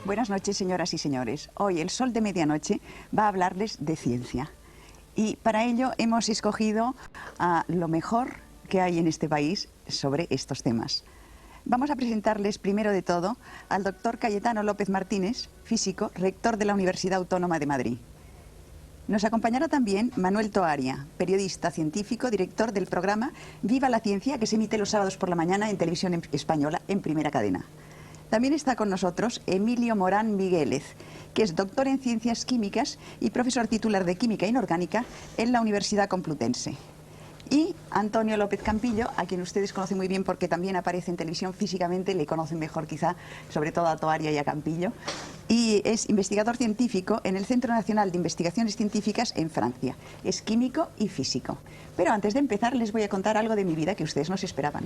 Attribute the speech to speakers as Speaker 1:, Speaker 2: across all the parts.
Speaker 1: Buenas noches, señoras y señores. Hoy el Sol de Medianoche va a hablarles de ciencia. Y para ello hemos escogido a lo mejor que hay en este país sobre estos temas. Vamos a presentarles primero de todo al doctor Cayetano López Martínez, físico, rector de la Universidad Autónoma de Madrid. Nos acompañará también Manuel Toaria, periodista científico, director del programa Viva la Ciencia, que se emite los sábados por la mañana en Televisión Española en Primera Cadena. También está con nosotros Emilio Morán Miguélez, que es doctor en Ciencias Químicas y profesor titular de Química Inorgánica en la Universidad Complutense. Y Antonio López Campillo, a quien ustedes conocen muy bien porque también aparece en televisión físicamente, le conocen mejor quizá, sobre todo a Toaria y a Campillo, y es investigador científico en el Centro Nacional de Investigaciones Científicas en Francia. Es químico y físico. Pero antes de empezar les voy a contar algo de mi vida que ustedes no se esperaban.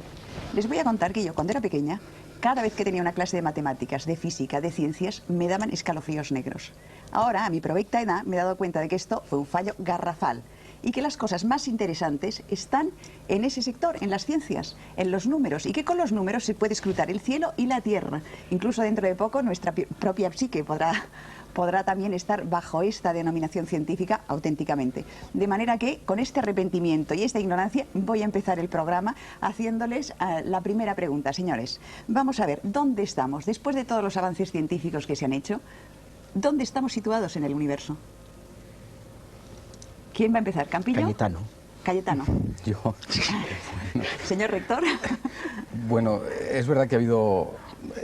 Speaker 1: Les voy a contar que yo, cuando era pequeña, cada vez que tenía una clase de matemáticas, de física, de ciencias, me daban escalofríos negros. Ahora, a mi provecta edad, me he dado cuenta de que esto fue un fallo garrafal y que las cosas más interesantes están en ese sector, en las ciencias, en los números, y que con los números se puede escrutar el cielo y la tierra. Incluso dentro de poco nuestra propia psique podrá también estar bajo esta denominación científica auténticamente. De manera que, con este arrepentimiento y esta ignorancia, voy a empezar el programa haciéndoles la primera pregunta. Señores, vamos a ver, ¿dónde estamos? Después de todos los avances científicos que se han hecho, ¿dónde estamos situados en el universo? ¿Quién va a empezar? ¿Campillo?
Speaker 2: Cayetano.
Speaker 1: Cayetano.
Speaker 2: Yo.
Speaker 1: Señor rector.
Speaker 2: Bueno, es verdad que ha habido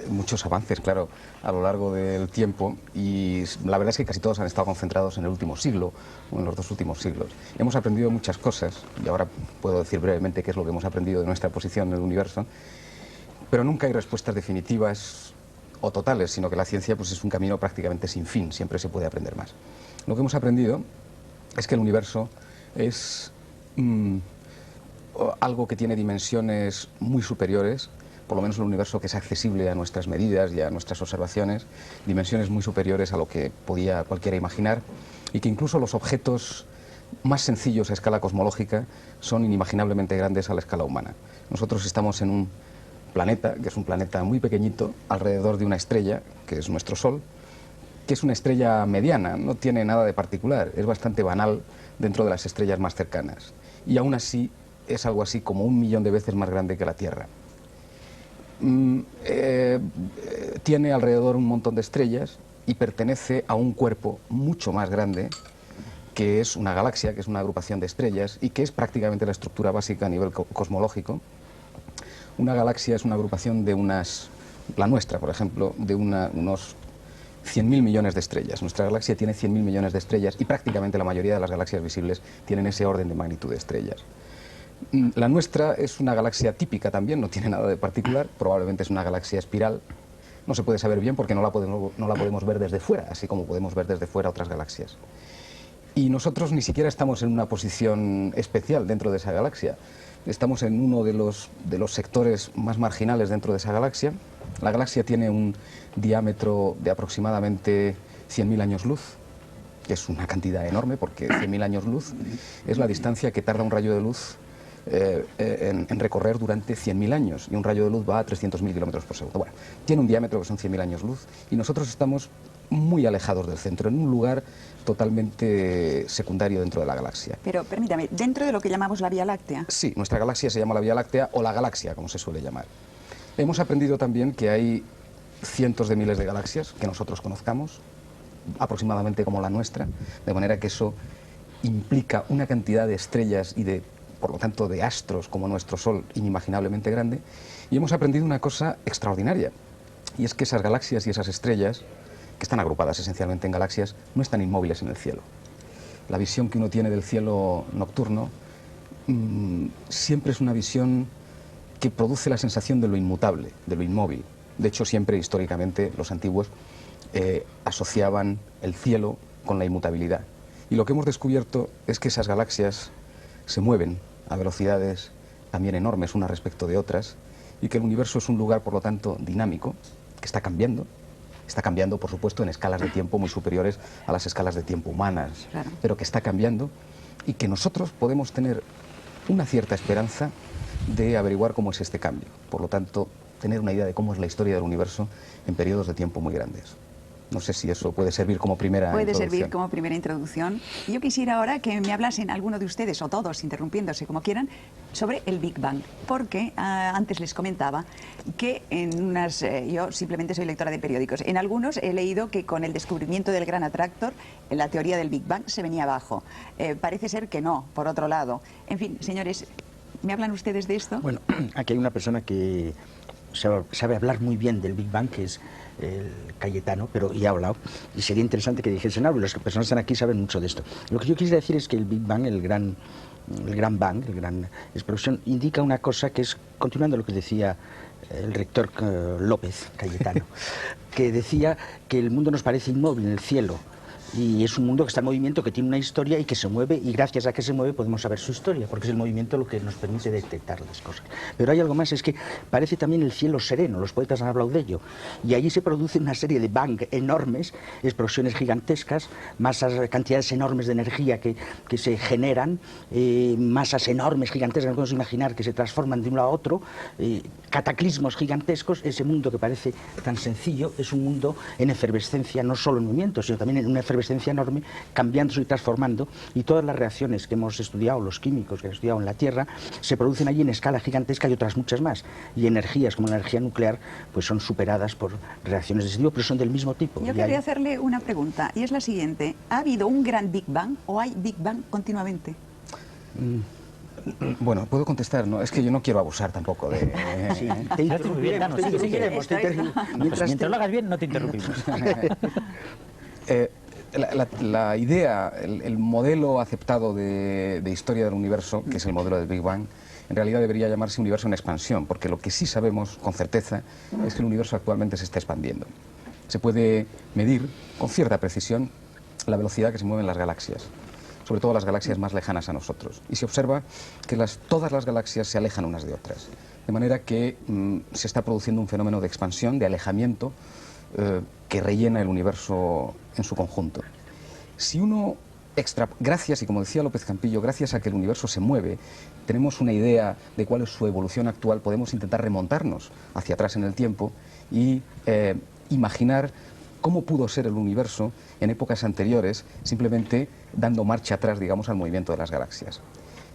Speaker 2: muchos avances, claro, a lo largo del tiempo, y la verdad es que casi todos han estado concentrados en el último siglo o en los dos últimos siglos. Hemos aprendido muchas cosas, y ahora puedo decir brevemente qué es lo que hemos aprendido de nuestra posición en el universo, pero nunca hay respuestas definitivas o totales, sino que la ciencia pues, es un camino prácticamente sin fin, siempre se puede aprender más. Lo que hemos aprendido es que el universo es algo que tiene dimensiones muy superiores, por lo menos el universo que es accesible a nuestras medidas y a nuestras observaciones, dimensiones muy superiores a lo que podía cualquiera imaginar, y que incluso los objetos más sencillos a escala cosmológica son inimaginablemente grandes a la escala humana. Nosotros estamos en un planeta, que es un planeta muy pequeñito, alrededor de una estrella, que es nuestro Sol, que es una estrella mediana, no tiene nada de particular, es bastante banal dentro de las estrellas más cercanas. Y aún así es algo así como 1 millón de veces más grande que la Tierra. Tiene alrededor un montón de estrellas y pertenece a un cuerpo mucho más grande, que es una galaxia, que es una agrupación de estrellas y que es prácticamente la estructura básica a nivel cosmológico. Una galaxia es una agrupación de la nuestra, por ejemplo, de unos 100.000 millones de estrellas. Nuestra galaxia tiene 100.000 millones de estrellas y prácticamente la mayoría de las galaxias visibles tienen ese orden de magnitud de estrellas. La nuestra es una galaxia típica también, no tiene nada de particular, probablemente es una galaxia espiral. No se puede saber bien porque no la podemos ver desde fuera, así como podemos ver desde fuera otras galaxias. Y nosotros ni siquiera estamos en una posición especial dentro de esa galaxia. Estamos en uno de los sectores más marginales dentro de esa galaxia. La galaxia tiene un diámetro de aproximadamente 100.000 años luz, que es una cantidad enorme porque 100.000 años luz es la distancia que tarda un rayo de luz en recorrer durante 100.000 años, y un rayo de luz va a 300.000 kilómetros por segundo. Bueno, tiene un diámetro que son 100.000 años luz y nosotros estamos muy alejados del centro, en un lugar totalmente secundario dentro de la galaxia.
Speaker 1: Pero permítame, ¿dentro de lo que llamamos la Vía Láctea?
Speaker 2: Sí, nuestra galaxia se llama la Vía Láctea o la galaxia, como se suele llamar. Hemos aprendido también que hay cientos de miles de galaxias que nosotros conozcamos, aproximadamente como la nuestra, de manera que eso implica una cantidad de estrellas y por lo tanto de astros como nuestro Sol inimaginablemente grande. Y hemos aprendido una cosa extraordinaria, y es que esas galaxias y esas estrellas, que están agrupadas esencialmente en galaxias, no están inmóviles en el cielo. La visión que uno tiene del cielo nocturno siempre es una visión que produce la sensación de lo inmutable, de lo inmóvil. De hecho, siempre históricamente los antiguos asociaban el cielo con la inmutabilidad. Y lo que hemos descubierto es que esas galaxias se mueven a velocidades también enormes unas respecto de otras, y que el universo es un lugar, por lo tanto, dinámico, que está cambiando, por supuesto, en escalas de tiempo muy superiores a las escalas de tiempo humanas, claro, pero que está cambiando, y que nosotros podemos tener una cierta esperanza de averiguar cómo es este cambio. Por lo tanto, tener una idea de cómo es la historia del universo en periodos de tiempo muy grandes. No sé si eso puede servir como primera
Speaker 1: Puede
Speaker 2: introducción.
Speaker 1: servir como primera introducción. Yo quisiera ahora que me hablasen alguno de ustedes, o todos, interrumpiéndose como quieran, sobre el Big Bang. Porque antes les comentaba que en unas... yo simplemente soy lectora de periódicos. En algunos he leído que con el descubrimiento del gran atractor, la teoría del Big Bang se venía abajo. Parece ser que no, por otro lado. En fin, señores, ¿me hablan ustedes de esto?
Speaker 3: Bueno, aquí hay una persona que sabe hablar muy bien del Big Bang, que es el Cayetano, pero ya ha hablado, y sería interesante que dijesen algo. Las personas que están aquí saben mucho de esto. Lo que yo quisiera decir es que el Big Bang, el gran bang, el gran explosión, indica una cosa que es, continuando lo que decía el rector López Cayetano, que decía que el mundo nos parece inmóvil en el cielo, y es un mundo que está en movimiento, que tiene una historia y que se mueve, y gracias a que se mueve podemos saber su historia, porque es el movimiento lo que nos permite detectar las cosas. Pero hay algo más, es que parece también el cielo sereno, los poetas han hablado de ello, y allí se produce una serie de bang enormes, explosiones gigantescas, cantidades enormes de energía que se generan, masas enormes, gigantescas, no podemos imaginar, que se transforman de uno a otro, cataclismos gigantescos. Ese mundo que parece tan sencillo es un mundo en efervescencia, no solo en movimiento, sino también en una efervescencia enorme, cambiándose y transformando, y todas las reacciones que hemos estudiado, los químicos que hemos estudiado en la Tierra, se producen allí en escala gigantesca y otras muchas más. Y energías como la energía nuclear pues son superadas por reacciones de ese tipo, pero son del mismo tipo.
Speaker 1: Yo quería hacerle una pregunta, y es la siguiente. ¿Ha habido un gran Big Bang o hay Big Bang continuamente?
Speaker 2: Bueno, puedo contestar, ¿no? Es que yo no quiero abusar tampoco de...
Speaker 3: Sí, te interrumpiremos,
Speaker 4: Mientras lo hagas bien, no te interrumpimos.
Speaker 2: La idea, el modelo aceptado de historia del universo, que es el modelo del Big Bang, en realidad debería llamarse universo en expansión, porque lo que sí sabemos con certeza es que el universo actualmente se está expandiendo. Se puede medir con cierta precisión la velocidad que se mueven las galaxias, sobre todo las galaxias más lejanas a nosotros. Y se observa que todas las galaxias se alejan unas de otras, de manera que se está produciendo un fenómeno de expansión, de alejamiento, que rellena el universo en su conjunto. Si uno gracias, y como decía López Campillo, gracias a que el universo se mueve, tenemos una idea de cuál es su evolución actual, podemos intentar remontarnos hacia atrás en el tiempo y imaginar cómo pudo ser el universo en épocas anteriores, simplemente dando marcha atrás, digamos, al movimiento de las galaxias.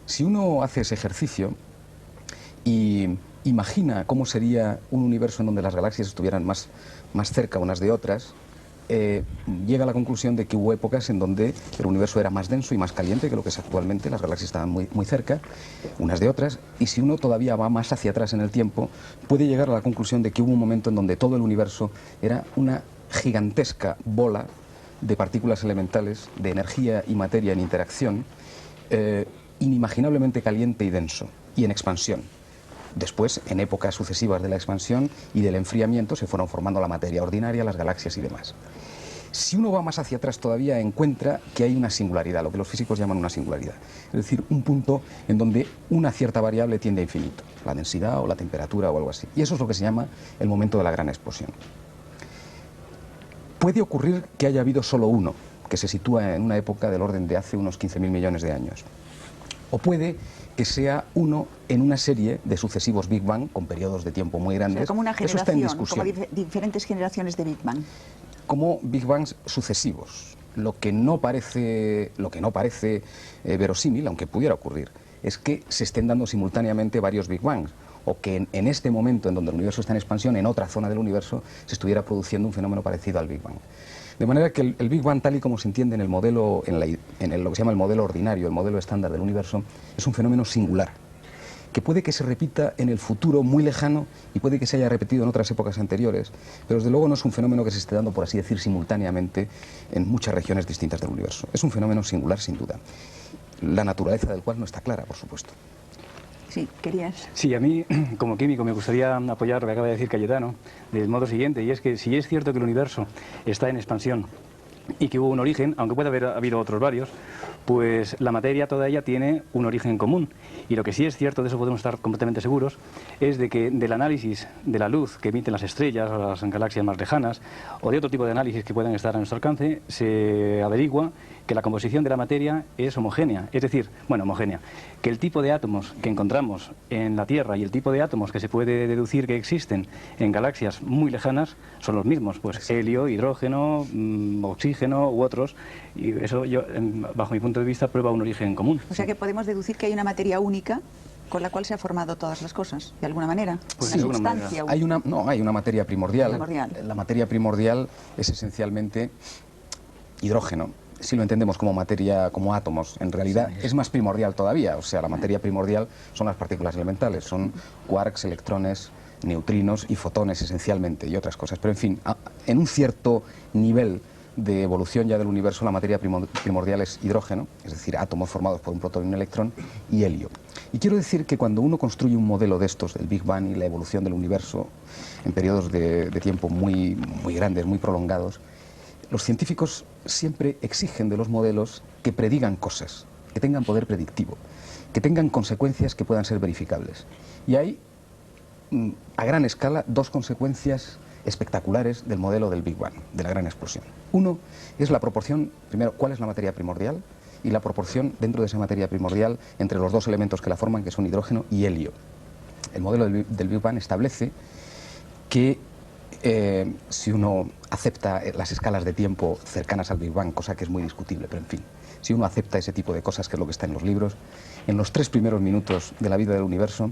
Speaker 2: Si uno hace ese ejercicio y imagina cómo sería un universo en donde las galaxias estuvieran más cerca unas de otras, llega a la conclusión de que hubo épocas en donde el universo era más denso y más caliente que lo que es actualmente, las galaxias estaban muy cerca unas de otras, y si uno todavía va más hacia atrás en el tiempo, puede llegar a la conclusión de que hubo un momento en donde todo el universo era una gigantesca bola de partículas elementales, de energía y materia en interacción, inimaginablemente caliente y denso, y en expansión. Después, en épocas sucesivas de la expansión y del enfriamiento, se fueron formando la materia ordinaria, las galaxias y demás. Si uno va más hacia atrás todavía, encuentra que hay una singularidad, lo que los físicos llaman una singularidad. Es decir, un punto en donde una cierta variable tiende a infinito, la densidad o la temperatura o algo así. Y eso es lo que se llama el momento de la gran explosión. Puede ocurrir que haya habido solo uno, que se sitúa en una época del orden de hace unos 15.000 millones de años. O puede que sea uno en una serie de sucesivos Big Bang con periodos de tiempo muy grandes.
Speaker 1: O sea, como una generación,
Speaker 2: eso está en discusión.
Speaker 1: como diferentes generaciones de Big Bang.
Speaker 2: Como Big Bangs sucesivos. Lo que no parece verosímil, aunque pudiera ocurrir, es que se estén dando simultáneamente varios Big Bangs, o que en este momento en donde el universo está en expansión, en otra zona del universo, se estuviera produciendo un fenómeno parecido al Big Bang. De manera que el Big Bang, tal y como se entiende en el modelo, lo que se llama el modelo ordinario, el modelo estándar del universo, es un fenómeno singular, que puede que se repita en el futuro muy lejano y puede que se haya repetido en otras épocas anteriores, pero desde luego no es un fenómeno que se esté dando, por así decir, simultáneamente en muchas regiones distintas del universo. Es un fenómeno singular, sin duda, la naturaleza del cual no está clara, por supuesto.
Speaker 1: Sí, querías.
Speaker 4: Sí, a mí, como químico, me gustaría apoyar lo que acaba de decir Cayetano, del modo siguiente, y es que si es cierto que el universo está en expansión y que hubo un origen, aunque puede haber habido otros varios, pues la materia toda ella tiene un origen común. Y lo que sí es cierto, de eso podemos estar completamente seguros, es de que del análisis de la luz que emiten las estrellas o las galaxias más lejanas, o de otro tipo de análisis que puedan estar a nuestro alcance, se averigua que la composición de la materia es homogénea. Es decir, bueno, homogénea, que el tipo de átomos que encontramos en la Tierra y el tipo de átomos que se puede deducir que existen en galaxias muy lejanas son los mismos, pues helio, hidrógeno, oxígeno u otros, y eso yo, bajo mi punto de vista, prueba un origen común.
Speaker 1: O sea que podemos deducir que hay una materia única con la cual se han formado todas las cosas, de alguna manera.
Speaker 4: Pues
Speaker 1: Una
Speaker 4: de alguna
Speaker 1: sustancia
Speaker 4: manera.
Speaker 1: única.
Speaker 2: Hay una materia primordial.
Speaker 1: Primordial.
Speaker 2: La materia primordial es esencialmente hidrógeno. Si lo entendemos como materia, como átomos, en realidad es más primordial todavía. O sea, la materia primordial son las partículas elementales, son quarks, electrones, neutrinos y fotones esencialmente, y otras cosas. Pero en fin, en un cierto nivel de evolución ya del universo, la materia primordial es hidrógeno, es decir, átomos formados por un protón y un electrón, y helio. Y quiero decir que cuando uno construye un modelo de estos, del Big Bang y la evolución del universo, en periodos de tiempo muy grandes, muy prolongados, los científicos siempre exigen de los modelos que predigan cosas, que tengan poder predictivo, que tengan consecuencias que puedan ser verificables. Y hay, a gran escala, dos consecuencias espectaculares del modelo del Big Bang, de la gran explosión. Uno es la proporción, primero, cuál es la materia primordial, y la proporción dentro de esa materia primordial entre los dos elementos que la forman, que son hidrógeno y helio. El modelo del Big Bang establece que si uno acepta las escalas de tiempo cercanas al Big Bang, cosa que es muy discutible, pero en fin, si uno acepta ese tipo de cosas, que es lo que está en los libros, en los 3 primeros minutos de la vida del universo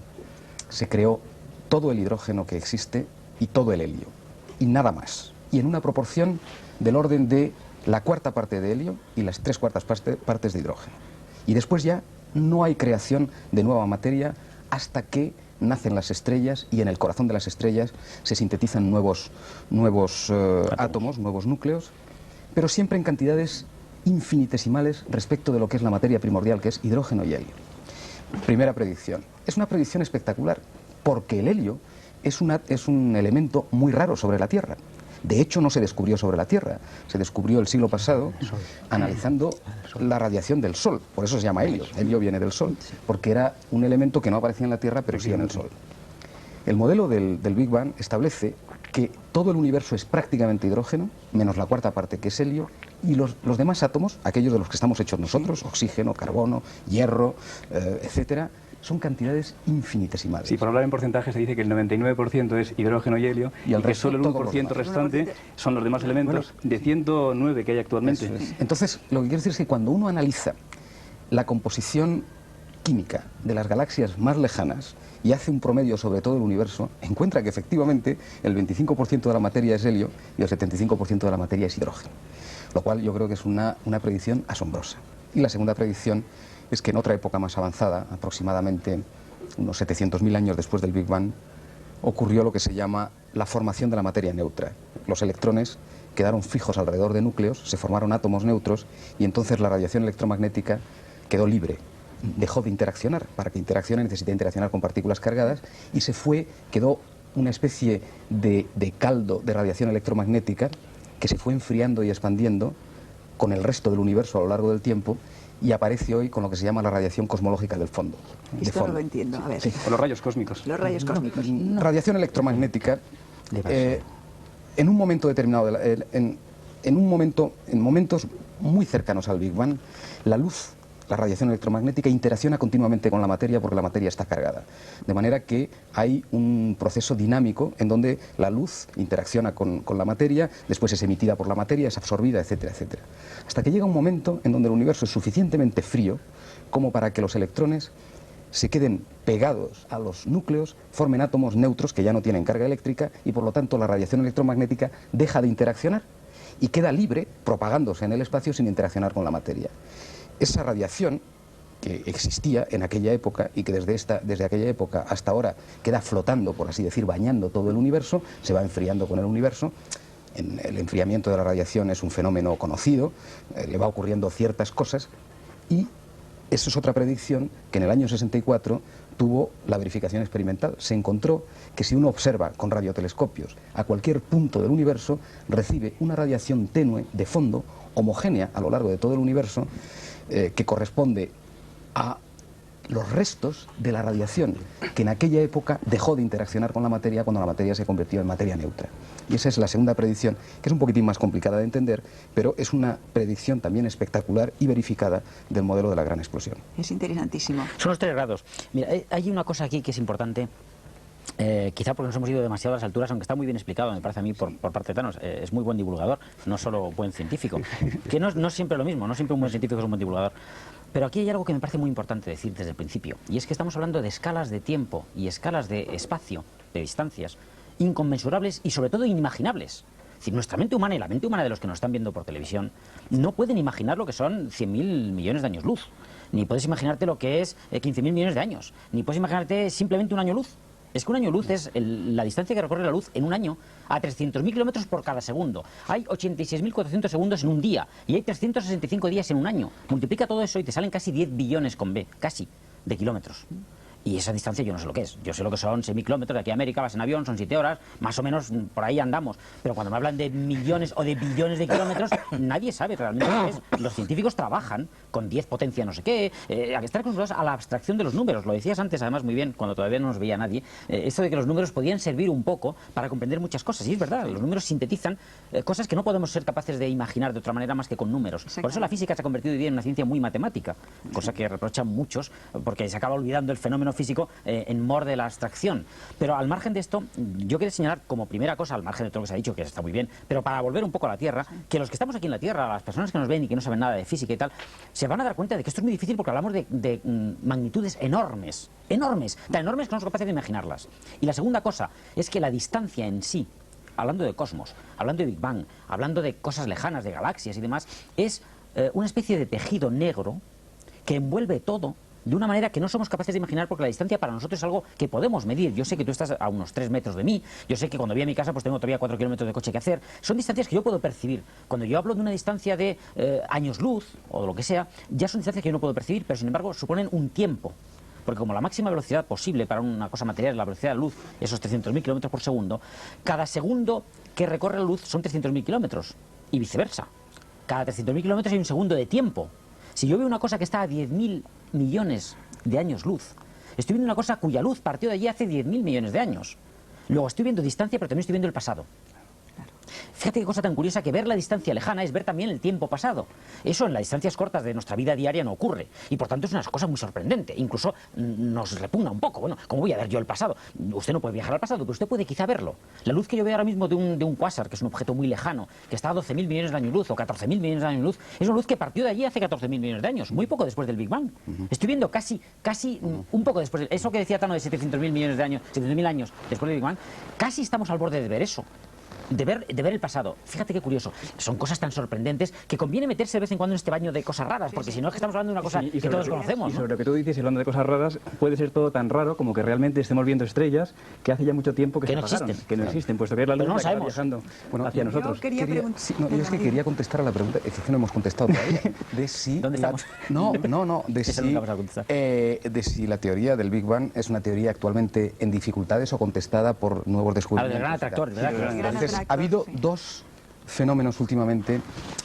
Speaker 2: se creó todo el hidrógeno que existe y todo el helio, y nada más, y en una proporción del orden de la cuarta parte de helio y las 3/4 partes de hidrógeno. Y después ya no hay creación de nueva materia hasta que nacen las estrellas, y en el corazón de las estrellas se sintetizan nuevos átomos, nuevos núcleos, pero siempre en cantidades infinitesimales respecto de lo que es la materia primordial, que es hidrógeno y helio. Primera predicción. Es una predicción espectacular, porque el helio es un elemento muy raro sobre la Tierra. De hecho, no se descubrió sobre la Tierra, se descubrió el siglo pasado analizando la radiación del Sol. Por eso se llama helio. Helio viene del Sol, porque era un elemento que no aparecía en la Tierra, pero sí en el Sol. El modelo del Big Bang establece que todo el universo es prácticamente hidrógeno, menos la cuarta parte, que es helio, y los demás átomos, aquellos de los que estamos hechos nosotros, oxígeno, carbono, hierro, etcétera, son cantidades infinitesimales.
Speaker 4: Sí, por hablar en porcentaje se dice que el 99% es hidrógeno y helio, y que solo el 1% restante son los demás elementos, de 109 que hay actualmente.
Speaker 2: Entonces, lo que quiero decir es que cuando uno analiza la composición química de las galaxias más lejanas y hace un promedio sobre todo el universo, encuentra que efectivamente el 25% de la materia es helio y el 75% de la materia es hidrógeno. Lo cual yo creo que es una predicción asombrosa. Y la segunda predicción es que en otra época más avanzada, aproximadamente unos 700.000 años después del Big Bang, ocurrió lo que se llama la formación de la materia neutra. Los electrones quedaron fijos alrededor de núcleos, se formaron átomos neutros, y entonces la radiación electromagnética quedó libre. Dejó de interaccionar. Para que interaccione necesita interaccionar con partículas cargadas, y quedó una especie de caldo de radiación electromagnética que se fue enfriando y expandiendo con el resto del universo a lo largo del tiempo, y aparece hoy con lo que se llama la radiación cosmológica del fondo.
Speaker 1: Esto no lo entiendo, a ver.
Speaker 2: Sí.
Speaker 4: O los rayos cósmicos.
Speaker 1: Los rayos cósmicos.
Speaker 2: Radiación electromagnética, en un momento determinado, en momentos muy cercanos al Big Bang, la luz, la radiación electromagnética, interacciona continuamente con la materia porque la materia está cargada. De manera que hay un proceso dinámico en donde la luz interacciona con la materia, después es emitida por la materia, es absorbida, etcétera, etcétera. Hasta que llega un momento en donde el universo es suficientemente frío como para que los electrones se queden pegados a los núcleos, formen átomos neutros que ya no tienen carga eléctrica, y por lo tanto la radiación electromagnética deja de interaccionar y queda libre, propagándose en el espacio sin interaccionar con la materia. Esa radiación que existía en aquella época y que desde aquella época hasta ahora queda flotando, por así decir, bañando todo el universo, se va enfriando con el universo. El enfriamiento de la radiación es un fenómeno conocido, le va ocurriendo ciertas cosas, y eso es otra predicción que en el año 64 tuvo la verificación experimental. Se encontró que si uno observa con radiotelescopios a cualquier punto del universo, recibe una radiación tenue de fondo homogénea a lo largo de todo el universo que corresponde a los restos de la radiación que en aquella época dejó de interaccionar con la materia cuando la materia se convirtió en materia neutra. Y esa es la segunda predicción, que es un poquitín más complicada de entender, pero es una predicción también espectacular y verificada del modelo de la gran explosión.
Speaker 1: Es interesantísimo.
Speaker 5: Son los 3 grados. Mira, hay una cosa aquí que es importante. Quizá porque nos hemos ido demasiado a las alturas, aunque está muy bien explicado, me parece a mí, por parte de Thanos. Es muy buen divulgador, no solo buen científico. Que no es siempre lo mismo, no siempre un buen científico es un buen divulgador. Pero aquí hay algo que me parece muy importante decir desde el principio, y es que estamos hablando de escalas de tiempo y escalas de espacio, de distancias, inconmensurables y sobre todo inimaginables. Es decir, nuestra mente humana y la mente humana de los que nos están viendo por televisión no pueden imaginar lo que son 100.000 millones de años luz, ni puedes imaginarte lo que es 15.000 millones de años, ni puedes imaginarte simplemente un año luz. Es que un año luz es la distancia que recorre la luz en un año a 300.000 kilómetros por cada segundo. Hay 86.400 segundos en un día y hay 365 días en un año. Multiplica todo eso y te salen casi 10 billones con B, casi, de kilómetros. Y esa distancia yo no sé lo que es. Yo sé lo que son 6.000 kilómetros de aquí a América, vas en avión, son 7 horas, más o menos por ahí andamos. Pero cuando me hablan de millones o de billones de kilómetros, nadie sabe realmente lo que es. Los científicos trabajan con 10 potencia no sé qué, a estar acostumbrados a la abstracción de los números. Lo decías antes, además, muy bien, cuando todavía no nos veía nadie, esto de que los números podían servir un poco para comprender muchas cosas. Y es verdad, los números sintetizan cosas que no podemos ser capaces de imaginar de otra manera más que con números. Por eso la física se ha convertido hoy día en una ciencia muy matemática, cosa que reprochan muchos, porque se acaba olvidando el fenómeno físico en mor de la abstracción. Pero al margen de esto, yo quiero señalar como primera cosa, al margen de todo lo que se ha dicho, que está muy bien, pero para volver un poco a la Tierra, que los que estamos aquí en la Tierra, las personas que nos ven y que no saben nada de física y tal, se van a dar cuenta de que esto es muy difícil porque hablamos de magnitudes enormes, enormes, tan enormes que no somos capaces de imaginarlas. Y la segunda cosa es que la distancia en sí, hablando de cosmos, hablando de Big Bang, hablando de cosas lejanas, de galaxias y demás, es una especie de tejido negro que envuelve todo de una manera que no somos capaces de imaginar, porque la distancia para nosotros es algo que podemos medir. Yo sé que tú estás a unos 3 metros de mí, yo sé que cuando voy a mi casa pues tengo todavía 4 kilómetros de coche que hacer. Son distancias que yo puedo percibir. Cuando yo hablo de una distancia de años luz o de lo que sea, ya son distancias que yo no puedo percibir, pero sin embargo suponen un tiempo. Porque como la máxima velocidad posible para una cosa material es la velocidad de la luz, esos 300.000 kilómetros por segundo, cada segundo que recorre la luz son 300.000 kilómetros y viceversa. Cada 300.000 kilómetros hay un segundo de tiempo. Si yo veo una cosa que está a 10.000 millones de años luz, estoy viendo una cosa cuya luz partió de allí hace 10.000 millones de años. Luego estoy viendo distancia, pero también estoy viendo el pasado. Fíjate qué cosa tan curiosa, que ver la distancia lejana es ver también el tiempo pasado. Eso en las distancias cortas de nuestra vida diaria no ocurre. Y por tanto es una cosa muy sorprendente. Incluso nos repugna un poco. Bueno, ¿cómo voy a ver yo el pasado? Usted no puede viajar al pasado, pero usted puede quizá verlo. La luz que yo veo ahora mismo de un cuásar, que es un objeto muy lejano, que está a 12.000 millones de años luz o 14.000 millones de años luz, es una luz que partió de allí hace 14.000 millones de años, muy poco después del Big Bang. Estoy viendo casi un poco después. Eso que decía Tano de 700.000 millones de años, 700.000 años después del Big Bang, casi estamos al borde de ver eso. De ver el pasado. Fíjate qué curioso. Son cosas tan sorprendentes que conviene meterse de vez en cuando en este baño de cosas raras, porque si no es que estamos hablando de una cosa que todos conocemos.
Speaker 4: Y sobre lo que tú dices, y hablando de cosas raras, puede ser todo tan raro como que realmente estemos viendo estrellas que hace ya mucho tiempo que
Speaker 5: no
Speaker 4: se apagaron,
Speaker 5: existen.
Speaker 4: que no existen, puesto que es la luz que va viajando hacia nosotros.
Speaker 1: Yo
Speaker 2: quería contestar a la pregunta, es que no hemos contestado todavía, de si...
Speaker 5: ¿Dónde estamos?
Speaker 2: De si la teoría del Big Bang es una teoría actualmente en dificultades o contestada por nuevos descubrimientos.
Speaker 5: Del gran atractor, ¿verdad?
Speaker 2: Entonces, ha habido dos fenómenos últimamente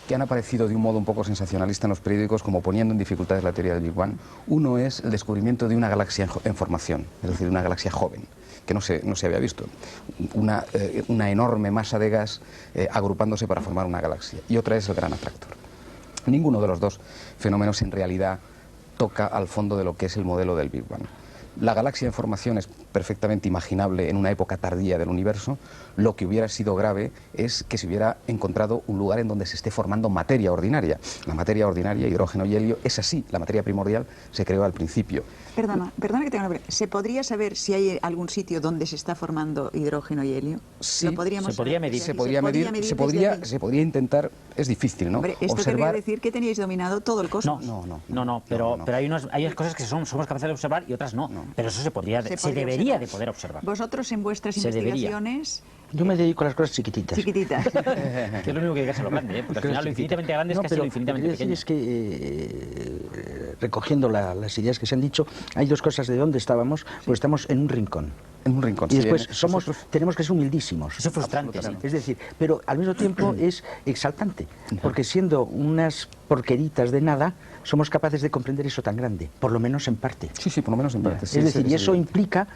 Speaker 2: que han aparecido de un modo un poco sensacionalista en los periódicos como poniendo en dificultades la teoría del Big Bang. Uno es el descubrimiento de una galaxia en formación, es decir, una galaxia joven, que no se había visto. Una enorme masa de gas agrupándose para formar una galaxia. Y otra es el gran atractor. Ninguno de los dos fenómenos en realidad toca al fondo de lo que es el modelo del Big Bang. La galaxia en formación es perfectamente imaginable en una época tardía del universo. Lo que hubiera sido grave es que se hubiera encontrado un lugar en donde se esté formando materia ordinaria. La materia ordinaria, hidrógeno y helio, es así. La materia primordial se creó al principio.
Speaker 1: Perdona que tenga una pregunta. ¿Se podría saber si hay algún sitio donde se está formando hidrógeno y helio?
Speaker 2: Sí,
Speaker 5: se podría medir.
Speaker 2: Se podría intentar. Es difícil, ¿no?
Speaker 1: Hombre, esto querría decir que teníais dominado todo el cosmos.
Speaker 5: No, pero hay cosas que somos capaces de observar y otras no. Pero eso se debería de poder observar.
Speaker 1: Vosotros en vuestras investigaciones...
Speaker 3: Yo me dedico a las cosas chiquititas.
Speaker 1: Chiquititas.
Speaker 5: Que es lo único que hay que hacer lo grande, porque al final lo infinitamente grande es casi lo infinitamente pequeño.
Speaker 3: Es que, recogiendo las ideas que se han dicho, hay dos cosas de dónde estábamos, pues estamos en un rincón.
Speaker 2: En un rincón,
Speaker 3: Y
Speaker 2: sí,
Speaker 3: después
Speaker 2: nosotros-
Speaker 3: tenemos que ser humildísimos.
Speaker 5: Eso es frustrante, sí.
Speaker 3: Es decir, pero al mismo tiempo es exaltante, porque siendo unas porqueritas de nada, somos capaces de comprender eso tan grande, por lo menos en parte.
Speaker 2: Sí, sí, por lo menos en parte. sí,
Speaker 3: Es decir,
Speaker 2: sí,
Speaker 3: y eso
Speaker 2: sí.
Speaker 3: implica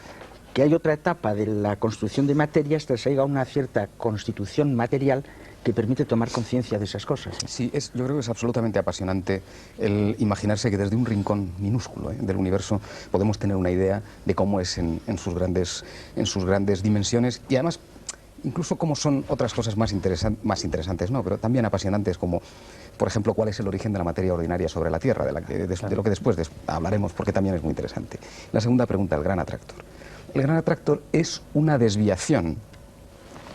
Speaker 3: que hay otra etapa de la construcción de materias tras llega a una cierta constitución material que permite tomar conciencia de esas cosas.
Speaker 2: Sí, yo creo que es absolutamente apasionante el imaginarse que desde un rincón minúsculo del universo podemos tener una idea de cómo es en sus grandes dimensiones y además incluso cómo son otras cosas más interesantes, no, pero también apasionantes como, por ejemplo, cuál es el origen de la materia ordinaria sobre la Tierra, de lo que después hablaremos porque también es muy interesante. La segunda pregunta, el gran atractor. El gran atractor es una desviación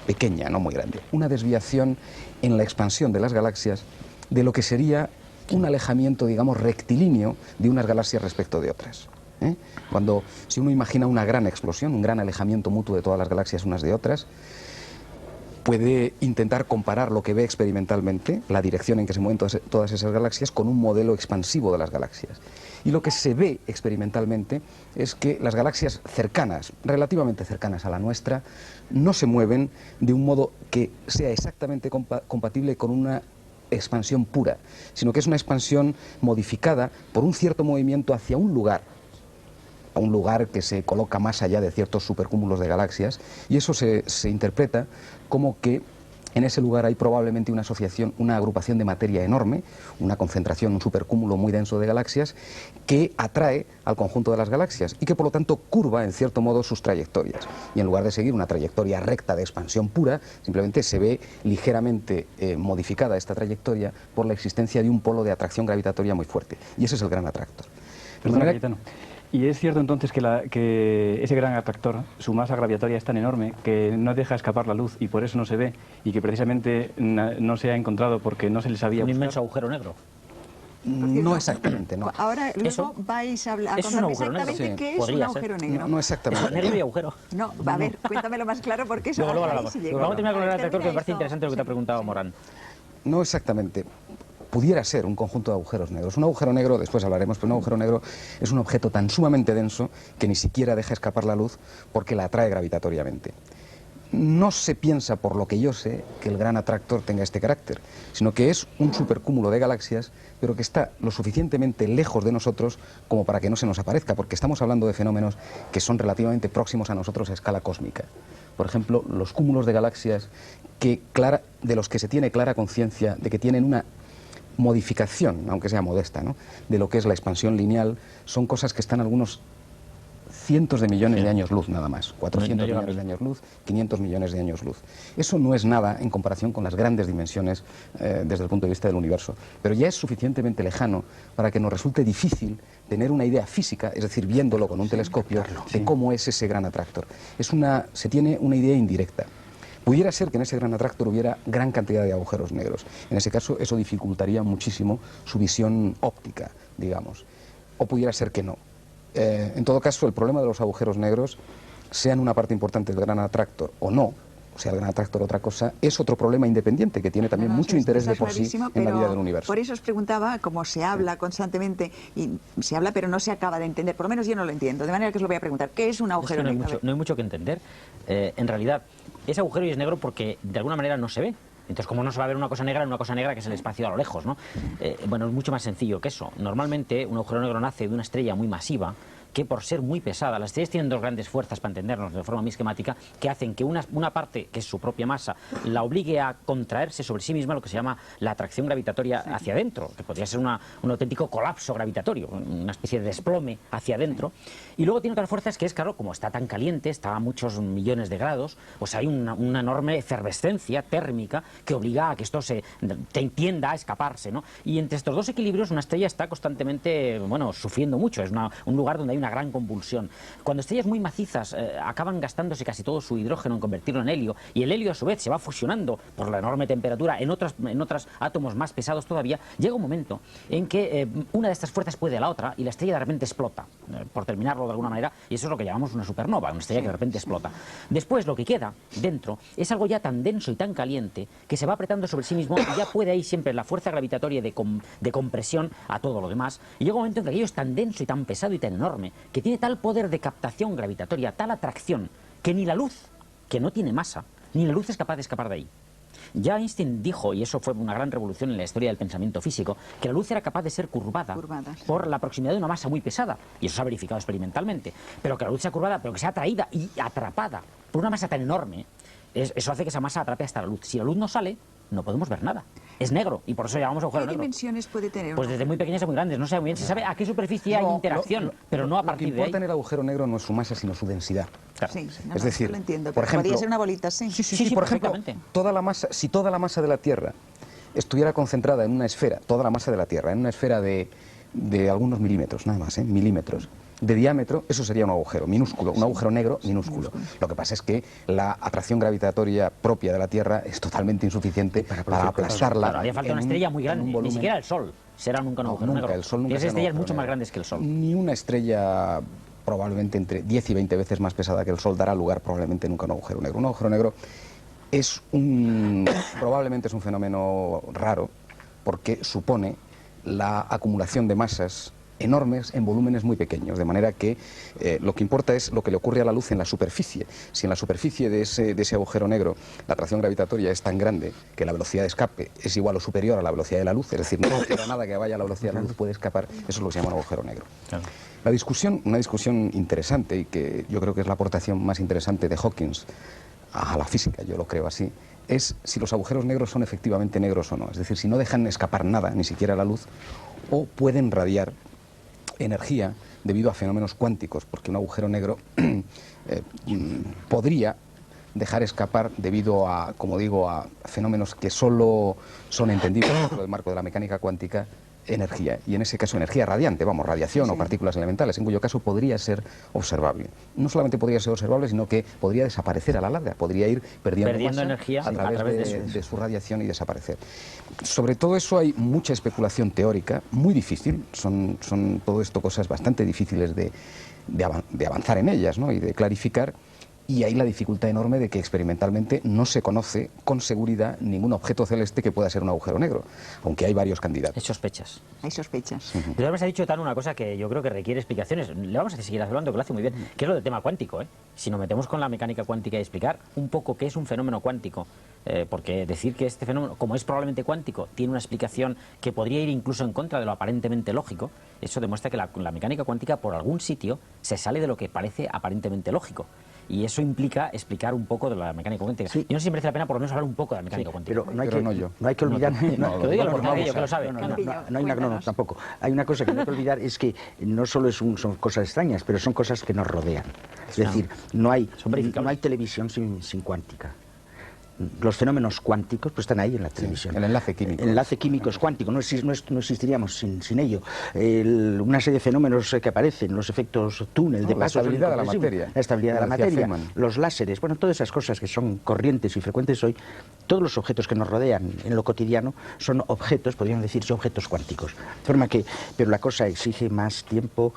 Speaker 2: pequeña, no muy grande, una desviación en la expansión de las galaxias de lo que sería un alejamiento, digamos, rectilíneo de unas galaxias respecto de otras. Si uno imagina una gran explosión, un gran alejamiento mutuo de todas las galaxias unas de otras, puede intentar comparar lo que ve experimentalmente, la dirección en que se mueven todas esas galaxias, con un modelo expansivo de las galaxias. Y lo que se ve experimentalmente es que las galaxias cercanas, relativamente cercanas a la nuestra, no se mueven de un modo que sea exactamente compatible con una expansión pura, sino que es una expansión modificada por un cierto movimiento hacia un lugar, a un lugar que se coloca más allá de ciertos supercúmulos de galaxias, y eso se interpreta como que en ese lugar hay probablemente una asociación, una agrupación de materia enorme, una concentración, un supercúmulo muy denso de galaxias que atrae al conjunto de las galaxias y que por lo tanto curva en cierto modo sus trayectorias. Y en lugar de seguir una trayectoria recta de expansión pura, simplemente se ve ligeramente modificada esta trayectoria por la existencia de un polo de atracción gravitatoria muy fuerte. Y ese es el gran atractor.
Speaker 4: Perdona, Cayetano. ¿Y es cierto entonces que ese gran atractor, su masa gravitatoria es tan enorme que no deja escapar la luz y por eso no se ve y que precisamente no se ha encontrado porque no se les había
Speaker 5: Un
Speaker 4: buscar?
Speaker 5: inmenso agujero negro.
Speaker 2: No exactamente, no.
Speaker 1: Ahora luego
Speaker 5: ¿Eso?
Speaker 1: vais a hablar
Speaker 5: ¿Es un agujero negro?
Speaker 1: exactamente
Speaker 2: Sí.
Speaker 1: qué es
Speaker 5: Podría
Speaker 1: un
Speaker 5: ser.
Speaker 1: agujero negro.
Speaker 2: No exactamente.
Speaker 5: Negro y agujero.
Speaker 1: No, a ver, cuéntamelo más claro porque eso
Speaker 5: Luego
Speaker 1: hasta ahí
Speaker 5: hablamos.
Speaker 1: se llega.
Speaker 5: Vamos a terminar con el
Speaker 1: Vale,
Speaker 5: atractor, que me parece
Speaker 1: termina
Speaker 5: interesante lo que te ha
Speaker 1: esto.
Speaker 5: preguntado Morán.
Speaker 2: No exactamente. Pudiera ser un conjunto de agujeros negros. Un agujero negro, después hablaremos, pero un agujero negro es un objeto tan sumamente denso que ni siquiera deja escapar la luz porque la atrae gravitatoriamente. No se piensa, por lo que yo sé, que el gran atractor tenga este carácter, sino que es un supercúmulo de galaxias, pero que está lo suficientemente lejos de nosotros como para que no se nos aparezca, porque estamos hablando de fenómenos que son relativamente próximos a nosotros a escala cósmica. Por ejemplo, los cúmulos de galaxias de los que se tiene clara conciencia de que tienen una modificación, aunque sea modesta, ¿no?, de lo que es la expansión lineal, son cosas que están algunos cientos de millones de años luz nada más, 400
Speaker 5: llega
Speaker 2: millones de años luz, 500 millones de años luz. Eso no es nada en comparación con las grandes dimensiones desde el punto de vista del universo, pero ya es suficientemente lejano para que nos resulte difícil tener una idea física, es decir, viéndolo con un telescopio, de cómo es ese gran atractor. Se tiene una idea indirecta. Pudiera ser que en ese gran atractor hubiera gran cantidad de agujeros negros. En ese caso, eso dificultaría muchísimo su visión óptica, digamos. O pudiera ser que no. En todo caso, el problema de los agujeros negros, sean una parte importante del gran atractor o no, o sea, el gran atractor otra cosa, es otro problema independiente que tiene también
Speaker 1: No,
Speaker 2: mucho
Speaker 1: sí,
Speaker 2: interés de
Speaker 1: está
Speaker 2: por sí
Speaker 1: clarísimo,
Speaker 2: en la
Speaker 1: pero
Speaker 2: vida del universo.
Speaker 1: Por eso os preguntaba, como se habla constantemente, y se habla pero no se acaba de entender, por lo menos yo no lo entiendo, de manera que os lo voy a preguntar, ¿qué es un
Speaker 5: Es que
Speaker 1: agujero
Speaker 5: no hay
Speaker 1: negro?
Speaker 5: mucho, no hay mucho que entender. En realidad, ese agujero es negro porque de alguna manera no se ve. Entonces, ¿cómo no se va a ver una cosa negra en una cosa negra que es el espacio a lo lejos, ¿no? Bueno, es mucho más sencillo que eso. Normalmente, un agujero negro nace de una estrella muy masiva que, por ser muy pesada, las estrellas tienen dos grandes fuerzas, para entendernos de forma muy esquemática, que hacen que una parte, que es su propia masa, la obligue a contraerse sobre sí misma, lo que se llama la atracción gravitatoria hacia adentro, que podría ser un auténtico colapso gravitatorio, una especie de desplome hacia adentro. Y luego tiene otras fuerzas que es, claro, como está tan caliente, está a muchos millones de grados, pues hay una enorme efervescencia térmica que obliga a que esto tienda a escaparse, ¿no? Y entre estos dos equilibrios una estrella está constantemente, bueno, sufriendo mucho, es un lugar donde hay una gran convulsión. Cuando estrellas muy macizas acaban gastándose casi todo su hidrógeno en convertirlo en helio, y el helio a su vez se va fusionando por la enorme temperatura en otros átomos más pesados todavía, llega un momento en que una de estas fuerzas puede a la otra y la estrella de repente explota, por terminarlo de alguna manera, y eso es lo que llamamos una supernova, una estrella que de repente explota. Después lo que queda dentro es algo ya tan denso y tan caliente que se va apretando sobre sí mismo y ya puede ahí siempre la fuerza gravitatoria de compresión a todo lo demás, y llega un momento en que aquello es tan denso y tan pesado y tan enorme que tiene tal poder de captación gravitatoria, tal atracción, que ni la luz, que no tiene masa, ni la luz es capaz de escapar de ahí. Ya Einstein dijo, y eso fue una gran revolución en la historia del pensamiento físico, que la luz era capaz de ser curvada
Speaker 1: Sí.
Speaker 5: por la proximidad de una masa muy pesada, y eso se ha verificado experimentalmente, pero que la luz sea curvada, pero que sea atraída y atrapada por una masa tan enorme, eso hace que esa masa atrape hasta la luz. Si la luz no sale, no podemos ver nada. Es negro, y por eso llamamos agujero
Speaker 1: ¿Qué
Speaker 5: negro.
Speaker 1: dimensiones puede tener?
Speaker 5: Pues desde muy pequeñas a muy grandes, no se sabe muy bien, se sabe a qué superficie hay interacción, pero no a partir
Speaker 2: Lo que
Speaker 5: de ahí.
Speaker 2: importa en el agujero negro no es su masa, sino su densidad.
Speaker 5: Claro.
Speaker 1: Sí, no,
Speaker 2: Es
Speaker 1: no,
Speaker 2: decir,
Speaker 1: lo entiendo,
Speaker 2: por
Speaker 1: pero
Speaker 2: ejemplo,
Speaker 1: podría ser una bolita así.
Speaker 5: Sí,
Speaker 2: por ejemplo,
Speaker 5: perfectamente.
Speaker 2: si toda la masa de la Tierra estuviera concentrada en una esfera, toda la masa de la Tierra, en una esfera de algunos milímetros, nada más, milímetros de diámetro, eso sería un agujero minúsculo, un agujero negro minúsculo. Lo que pasa es que la atracción gravitatoria propia de la Tierra es totalmente insuficiente para aplastarla.
Speaker 5: Claro, haría falta una estrella muy grande, ni siquiera el Sol será nunca un agujero negro.
Speaker 2: El Sol nunca
Speaker 5: Tienes
Speaker 2: será un
Speaker 5: estrellas
Speaker 2: agujero
Speaker 5: mucho más
Speaker 2: negro.
Speaker 5: grandes que el Sol.
Speaker 2: Ni una estrella probablemente entre 10 y 20 veces más pesada que el Sol dará lugar probablemente nunca a un agujero negro. Un agujero negro probablemente es un fenómeno raro porque supone la acumulación de masas enormes en volúmenes muy pequeños, de manera que lo que importa es lo que le ocurre a la luz en la superficie. Si en la superficie de ese agujero negro la atracción gravitatoria es tan grande que la velocidad de escape es igual o superior a la velocidad de la luz, es decir, no queda nada que vaya a la velocidad de la luz puede escapar, eso es lo que se llama un agujero negro.
Speaker 5: Claro.
Speaker 2: Una discusión interesante, y que yo creo que es la aportación más interesante de Hawkins a la física, yo lo creo así, es si los agujeros negros son efectivamente negros o no. Es decir, si no dejan escapar nada, ni siquiera la luz, o pueden radiar energía debido a fenómenos cuánticos, porque un agujero negro podría dejar escapar debido a, como digo, a fenómenos que solo son entendibles dentro del marco de la mecánica cuántica, energía, y en ese caso energía radiante, vamos, radiación o partículas elementales, en cuyo caso podría ser observable. No solamente podría ser observable, sino que podría desaparecer a la larga, podría ir perdiendo masa
Speaker 5: energía
Speaker 2: a través de su radiación y desaparecer. Sobre todo eso hay mucha especulación teórica, muy difícil, son todo esto cosas bastante difíciles de avanzar en ellas, ¿no? Y de clarificar. Y hay la dificultad enorme de que experimentalmente no se conoce con seguridad ningún objeto celeste que pueda ser un agujero negro, aunque hay varios candidatos.
Speaker 5: Hay sospechas.
Speaker 1: Hay sospechas.
Speaker 5: Pero además ha dicho Tan una cosa que yo creo que requiere explicaciones. Le vamos a seguir hablando, que lo hace muy bien, que es lo del tema cuántico, ¿eh? Si nos metemos con la mecánica cuántica y explicar un poco qué es un fenómeno cuántico, porque decir que este fenómeno, como es probablemente cuántico, tiene una explicación que podría ir incluso en contra de lo aparentemente lógico, eso demuestra que la mecánica cuántica por algún sitio se sale de lo que parece aparentemente lógico. Y eso implica explicar un poco de la mecánica cuántica.
Speaker 3: Sí.
Speaker 5: Y no sé si merece la pena por lo menos hablar un poco de la mecánica cuántica.
Speaker 3: Pero no hay,
Speaker 2: Pero
Speaker 3: que,
Speaker 2: no yo.
Speaker 3: no hay que olvidar...
Speaker 5: Que lo diga
Speaker 3: por favor,
Speaker 5: que lo sabe.
Speaker 3: No hay una, tampoco. Hay una cosa que no hay que olvidar, es que no solo son cosas extrañas, pero son cosas que nos rodean. Es decir, no hay televisión sin cuántica. Los fenómenos cuánticos pues están ahí en la televisión.
Speaker 2: El enlace químico.
Speaker 3: El enlace químico es cuántico, no existiríamos sin ello. Una serie de fenómenos que aparecen, los efectos túnel de
Speaker 2: La
Speaker 3: paso.
Speaker 2: estabilidad de la materia.
Speaker 3: La estabilidad de la
Speaker 2: Decía
Speaker 3: materia,
Speaker 2: Feynman.
Speaker 3: los láseres, bueno, todas esas cosas que son corrientes y frecuentes hoy, todos los objetos que nos rodean en lo cotidiano son objetos, podríamos decirse objetos cuánticos. De forma que, pero la cosa exige más tiempo,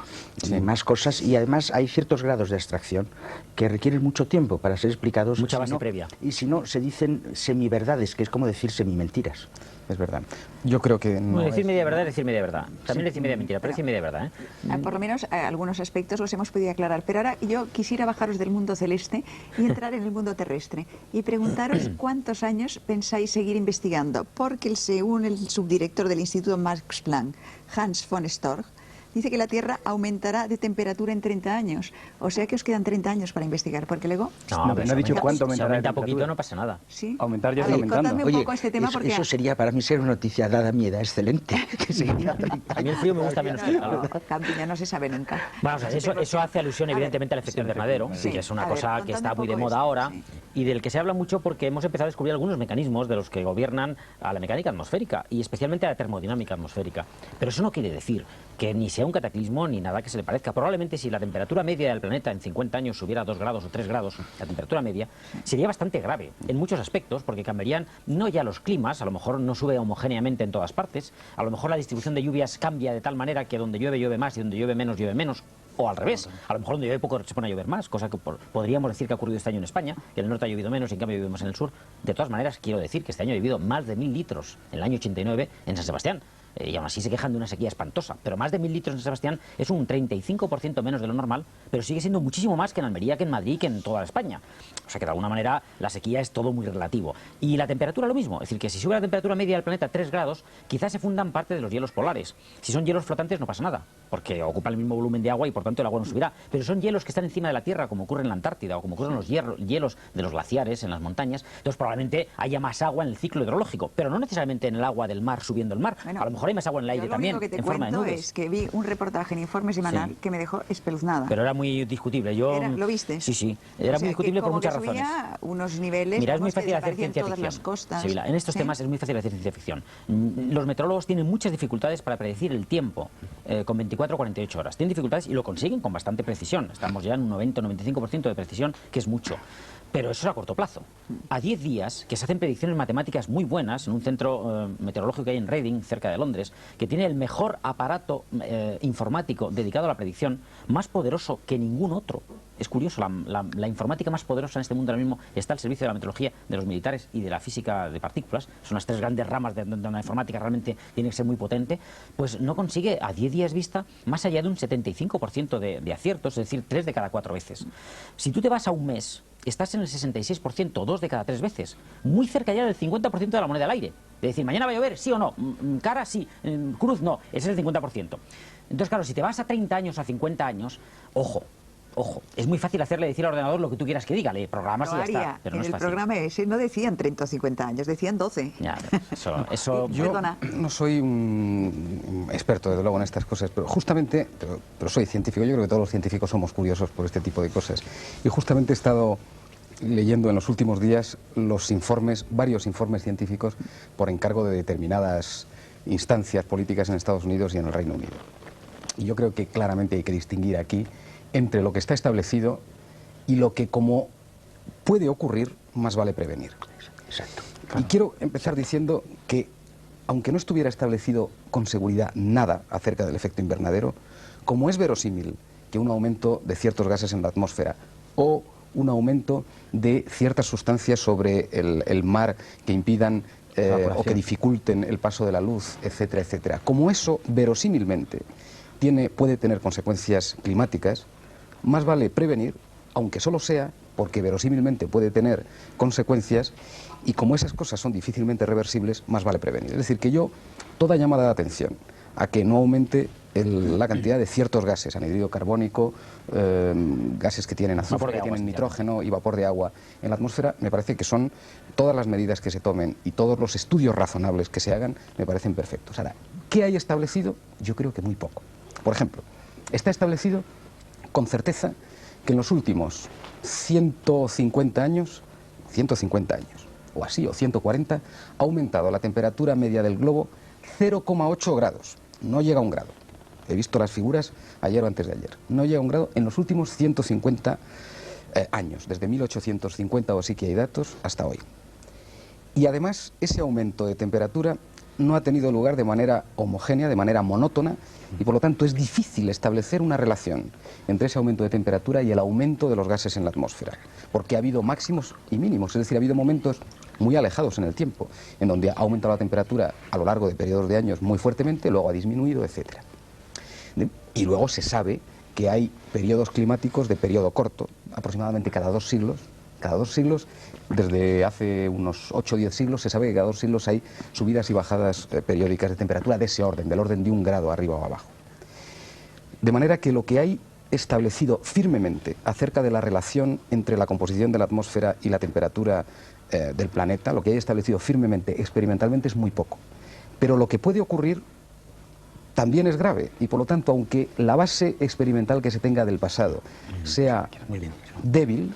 Speaker 3: más cosas, y además hay ciertos grados de abstracción que requieren mucho tiempo para ser explicados.
Speaker 5: Mucha base previa.
Speaker 3: Y si no, se dicen semiverdades, que es como decir semimentiras.
Speaker 2: Es verdad. Yo creo que no
Speaker 5: Decir
Speaker 2: es-
Speaker 5: media verdad es decir media verdad. También decir media mentira, pero decir media verdad, ¿eh?
Speaker 1: Por lo menos algunos aspectos los hemos podido aclarar. Pero ahora yo quisiera bajaros del mundo celeste y entrar en el mundo terrestre y preguntaros cuántos años pensáis seguir investigando. Porque según el subdirector del Instituto Max Planck, Hans von Storch, dice que la Tierra aumentará de temperatura en 30 años. O sea que os quedan 30 años para investigar. Porque luego...
Speaker 4: No, pero no ha dicho cuánto
Speaker 5: Si
Speaker 4: aumentará
Speaker 5: aumenta
Speaker 4: la
Speaker 5: poquito
Speaker 4: temperatura.
Speaker 5: no pasa nada.
Speaker 1: Sí.
Speaker 4: Aumentar ya
Speaker 1: A
Speaker 4: está
Speaker 1: ver,
Speaker 4: aumentando.
Speaker 1: contadme un poco este tema porque...
Speaker 3: eso sería para mí ser una noticia dada mi edad excelente. Que seguiría 30
Speaker 5: A mí el frío me gusta menos que el calor.
Speaker 1: Campiña no se sabe nunca.
Speaker 5: Bueno, o sea, eso hace alusión evidentemente al efecto invernadero,
Speaker 1: Sí.
Speaker 5: que es una
Speaker 1: A ver,
Speaker 5: cosa que
Speaker 1: contadme
Speaker 5: está
Speaker 1: un
Speaker 5: muy de
Speaker 1: poco
Speaker 5: moda
Speaker 1: esto,
Speaker 5: ahora
Speaker 1: sí.
Speaker 5: y del que se habla mucho porque hemos empezado a descubrir algunos mecanismos de los que gobiernan a la mecánica atmosférica y especialmente a la termodinámica atmosférica. Pero eso no quiere decir que ni sea un cataclismo ni nada que se le parezca. Probablemente si la temperatura media del planeta en 50 años subiera a 2 grados o 3 grados, la temperatura media, sería bastante grave en muchos aspectos porque cambiarían no ya los climas, a lo mejor no sube homogéneamente en todas partes, a lo mejor la distribución de lluvias cambia de tal manera que donde llueve más y donde llueve menos, o al revés, a lo mejor donde llueve poco se pone a llover más, cosa que podríamos decir que ha ocurrido este año en España, que en el norte ha llovido menos y en cambio llueve más en el sur. De todas maneras, quiero decir que este año ha llovido más de 1000 litros en el año 89 en San Sebastián. y aún así se quejan de una sequía espantosa. Pero más de 1000 litros en San Sebastián es un 35% menos de lo normal, pero sigue siendo muchísimo más que en Almería, que en Madrid, que en toda España. O sea que de alguna manera la sequía es todo muy relativo. Y la temperatura lo mismo, es decir, que si sube la temperatura media del planeta 3 grados, quizás se fundan parte de los hielos polares. Si son hielos flotantes no pasa nada, porque ocupan el mismo volumen de agua y por tanto el agua no subirá. Pero son hielos que están encima de la Tierra, como ocurre en la Antártida o como ocurren los hielos de los glaciares en las montañas. Entonces probablemente haya más agua en el ciclo hidrológico, pero no necesariamente en el agua del mar subiendo el mar.
Speaker 1: Bueno,
Speaker 5: a lo mejor hay más agua en el aire también,
Speaker 1: lo que te
Speaker 5: en forma de
Speaker 1: cuento
Speaker 5: nubes.
Speaker 1: es que vi un reportaje en Informe Semanal
Speaker 5: Sí.
Speaker 1: que me dejó espeluznada.
Speaker 5: Pero era muy discutible.
Speaker 1: ¿Lo viste?
Speaker 5: Sí, sí. Era
Speaker 1: O sea,
Speaker 5: muy discutible
Speaker 1: que
Speaker 5: por
Speaker 1: como
Speaker 5: muchas
Speaker 1: que subía
Speaker 5: razones.
Speaker 1: unos niveles,
Speaker 5: Mira, es muy
Speaker 1: vamos, que
Speaker 5: fácil hacer
Speaker 1: desaparecían
Speaker 5: ciencia
Speaker 1: todas
Speaker 5: ficción.
Speaker 1: las costas.
Speaker 5: Sevilla, en estos
Speaker 1: ¿Sí?
Speaker 5: temas es muy fácil hacer ciencia ficción. Los meteorólogos tienen muchas dificultades para predecir el tiempo con 24 o 48 horas. Tienen dificultades y lo consiguen con bastante precisión. Estamos ya en un 90 o 95% de precisión, que es mucho. Pero eso es a corto plazo. A 10 días, que se hacen predicciones matemáticas muy buenas en un centro meteorológico que hay en Reading, cerca de Londres, que tiene el mejor aparato informático dedicado a la predicción, más poderoso que ningún otro. Es curioso, la informática más poderosa en este mundo ahora mismo está al servicio de la meteorología, de los militares y de la física de partículas. Son las tres grandes ramas de la informática, realmente tiene que ser muy potente. Pues no consigue a 10 días vista más allá de un 75% de aciertos, es decir, 3 de cada 4 veces. Si tú te vas a un mes, estás en el 66%, 2 de cada 3 veces, muy cerca ya del 50% de la moneda al aire. De decir, mañana va a llover, sí o no, cara sí, cruz no, ese es el 50%. Entonces, claro, si te vas a 30 años, a 50 años, ojo, es muy fácil hacerle decir al ordenador lo que tú quieras que diga, le programas y ya está, pero
Speaker 1: en
Speaker 5: no es
Speaker 1: el
Speaker 5: fácil.
Speaker 1: programa ese no decían 30 o 50 años, decían 12.
Speaker 5: Ya, eso
Speaker 2: Yo
Speaker 1: Perdona.
Speaker 2: no soy un experto, desde luego, en estas cosas, pero justamente, pero soy científico. Yo creo que todos los científicos somos curiosos por este tipo de cosas. Y justamente he estado leyendo en los últimos días varios informes científicos por encargo de determinadas instancias políticas en Estados Unidos y en el Reino Unido. Y yo creo que claramente hay que distinguir aquí entre lo que está establecido y lo que, como puede ocurrir, más vale prevenir.
Speaker 3: Exacto.
Speaker 2: Y quiero empezar diciendo que, aunque no estuviera establecido con seguridad nada acerca del efecto invernadero, como es verosímil que un aumento de ciertos gases en la atmósfera o un aumento de ciertas sustancias sobre el mar que impidan o que dificulten el paso de la luz, etcétera, etcétera, como eso verosímilmente puede tener consecuencias climáticas, más vale prevenir, aunque solo sea porque verosímilmente puede tener consecuencias, y como esas cosas son difícilmente reversibles, más vale prevenir. Es decir, que toda llamada de atención a que no aumente la cantidad de ciertos gases, anhídrido carbónico, gases que tienen azufre, que tienen nitrógeno y vapor de agua en la atmósfera, me parece que son todas las medidas que se tomen y todos los estudios razonables que se hagan, me parecen perfectos. Ahora, ¿qué hay establecido? Yo creo que muy poco. Por ejemplo, está establecido con certeza que en los últimos 150 años, o así, o 140, ha aumentado la temperatura media del globo 0,8 grados. No llega a 1 grado. He visto las figuras ayer o antes de ayer. No llega a 1 grado en los últimos 150 años, desde 1850 o así que hay datos, hasta hoy. Y además, ese aumento de temperatura no ha tenido lugar de manera homogénea, de manera monótona, y por lo tanto es difícil establecer una relación entre ese aumento de temperatura y el aumento de los gases en la atmósfera, porque ha habido máximos y mínimos, es decir, ha habido momentos muy alejados en el tiempo, en donde ha aumentado la temperatura a lo largo de periodos de años muy fuertemente, luego ha disminuido, etcétera. Y luego se sabe que hay periodos climáticos de periodo corto, aproximadamente cada 2 siglos. Cada 2 siglos, desde hace unos 8 o 10 siglos, se sabe que cada 2 siglos hay subidas y bajadas periódicas de temperatura de ese orden, del orden de 1 grado arriba o abajo. De manera que lo que hay establecido firmemente acerca de la relación entre la composición de la atmósfera y la temperatura del planeta, lo que hay establecido firmemente, experimentalmente, es muy poco. Pero lo que puede ocurrir también es grave, y por lo tanto, aunque la base experimental que se tenga del pasado sea débil,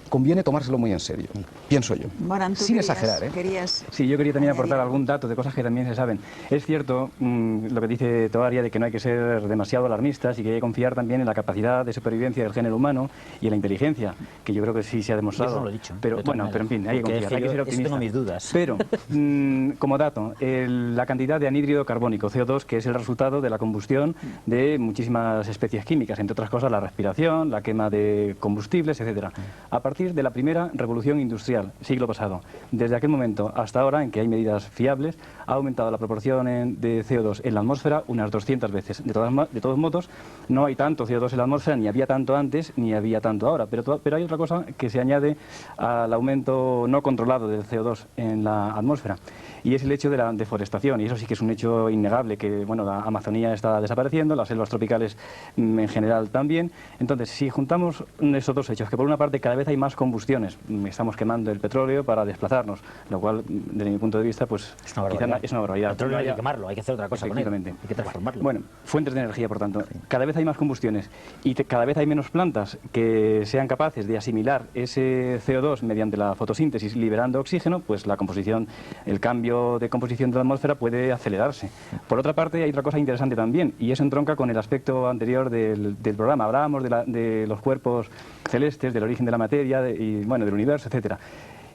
Speaker 2: conviene tomárselo muy en serio, pienso yo.
Speaker 1: Morán, tú
Speaker 2: sin
Speaker 1: querías-
Speaker 2: exagerar, ¿eh?
Speaker 1: querías
Speaker 4: Sí, yo quería también
Speaker 1: añadir
Speaker 4: aportar
Speaker 1: algo.
Speaker 4: algún dato de cosas que también se saben. Es cierto lo que dice Toaria de que no hay que ser demasiado alarmistas y que hay que confiar también en la capacidad de supervivencia del género humano y en la inteligencia, que yo creo que sí se ha demostrado.
Speaker 5: Yo eso no lo he dicho,
Speaker 4: Pero
Speaker 5: de todas
Speaker 4: bueno, pero en fin,
Speaker 5: maneras.
Speaker 4: hay que
Speaker 5: Porque es
Speaker 4: confiar,
Speaker 5: que
Speaker 4: hay que
Speaker 5: yo
Speaker 4: ser
Speaker 5: eso
Speaker 4: optimista.
Speaker 5: tengo mis dudas.
Speaker 4: Pero, como dato, la cantidad de anhídrido carbónico, CO2, que es el resultado de la combustión de muchísimas especies químicas, entre otras cosas la respiración, la quema de combustibles, etcétera. A partir partir de la primera revolución industrial, siglo pasado. Desde aquel momento hasta ahora, en que hay medidas fiables, ha aumentado la proporción de CO2 en la atmósfera unas 200 veces. De todos modos, no hay tanto CO2 en la atmósfera, ni había tanto antes, ni había tanto ahora. Pero hay otra cosa que se añade al aumento no controlado del CO2 en la atmósfera, y es el hecho de la deforestación. Y eso sí que es un hecho innegable, que bueno, la Amazonía está desapareciendo, las selvas tropicales en general también. Entonces, si juntamos esos dos hechos, que por una parte cada vez hay más combustiones, estamos quemando el petróleo para desplazarnos, lo cual, desde mi punto de vista, pues
Speaker 5: es una barbaridad.
Speaker 4: Es una barbaridad.
Speaker 5: El petróleo hay que quemarlo, hay que hacer otra cosa con él, hay que transformarlo.
Speaker 4: Bueno, fuentes de energía, por tanto. Cada vez hay más combustiones y cada vez hay menos plantas que sean capaces de asimilar ese CO2 mediante la fotosíntesis, liberando oxígeno, pues la composición, el cambio de composición de la atmósfera puede acelerarse. Por otra parte, hay otra cosa interesante también, y eso entronca con el aspecto anterior del programa. Hablábamos de los cuerpos celestes, del origen de la materia y bueno, del universo, etcétera.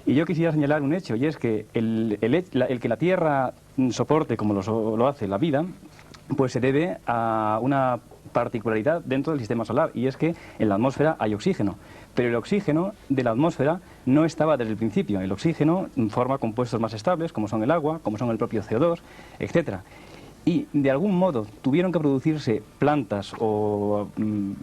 Speaker 4: Y yo quisiera señalar un hecho, y es que el que la Tierra soporte, como lo hace la vida, pues se debe a una particularidad dentro del sistema solar, y es que en la atmósfera hay oxígeno. Pero el oxígeno de la atmósfera no estaba desde el principio. El oxígeno forma compuestos más estables, como son el agua, como son el propio CO2, etcétera. Y de algún modo tuvieron que producirse plantas o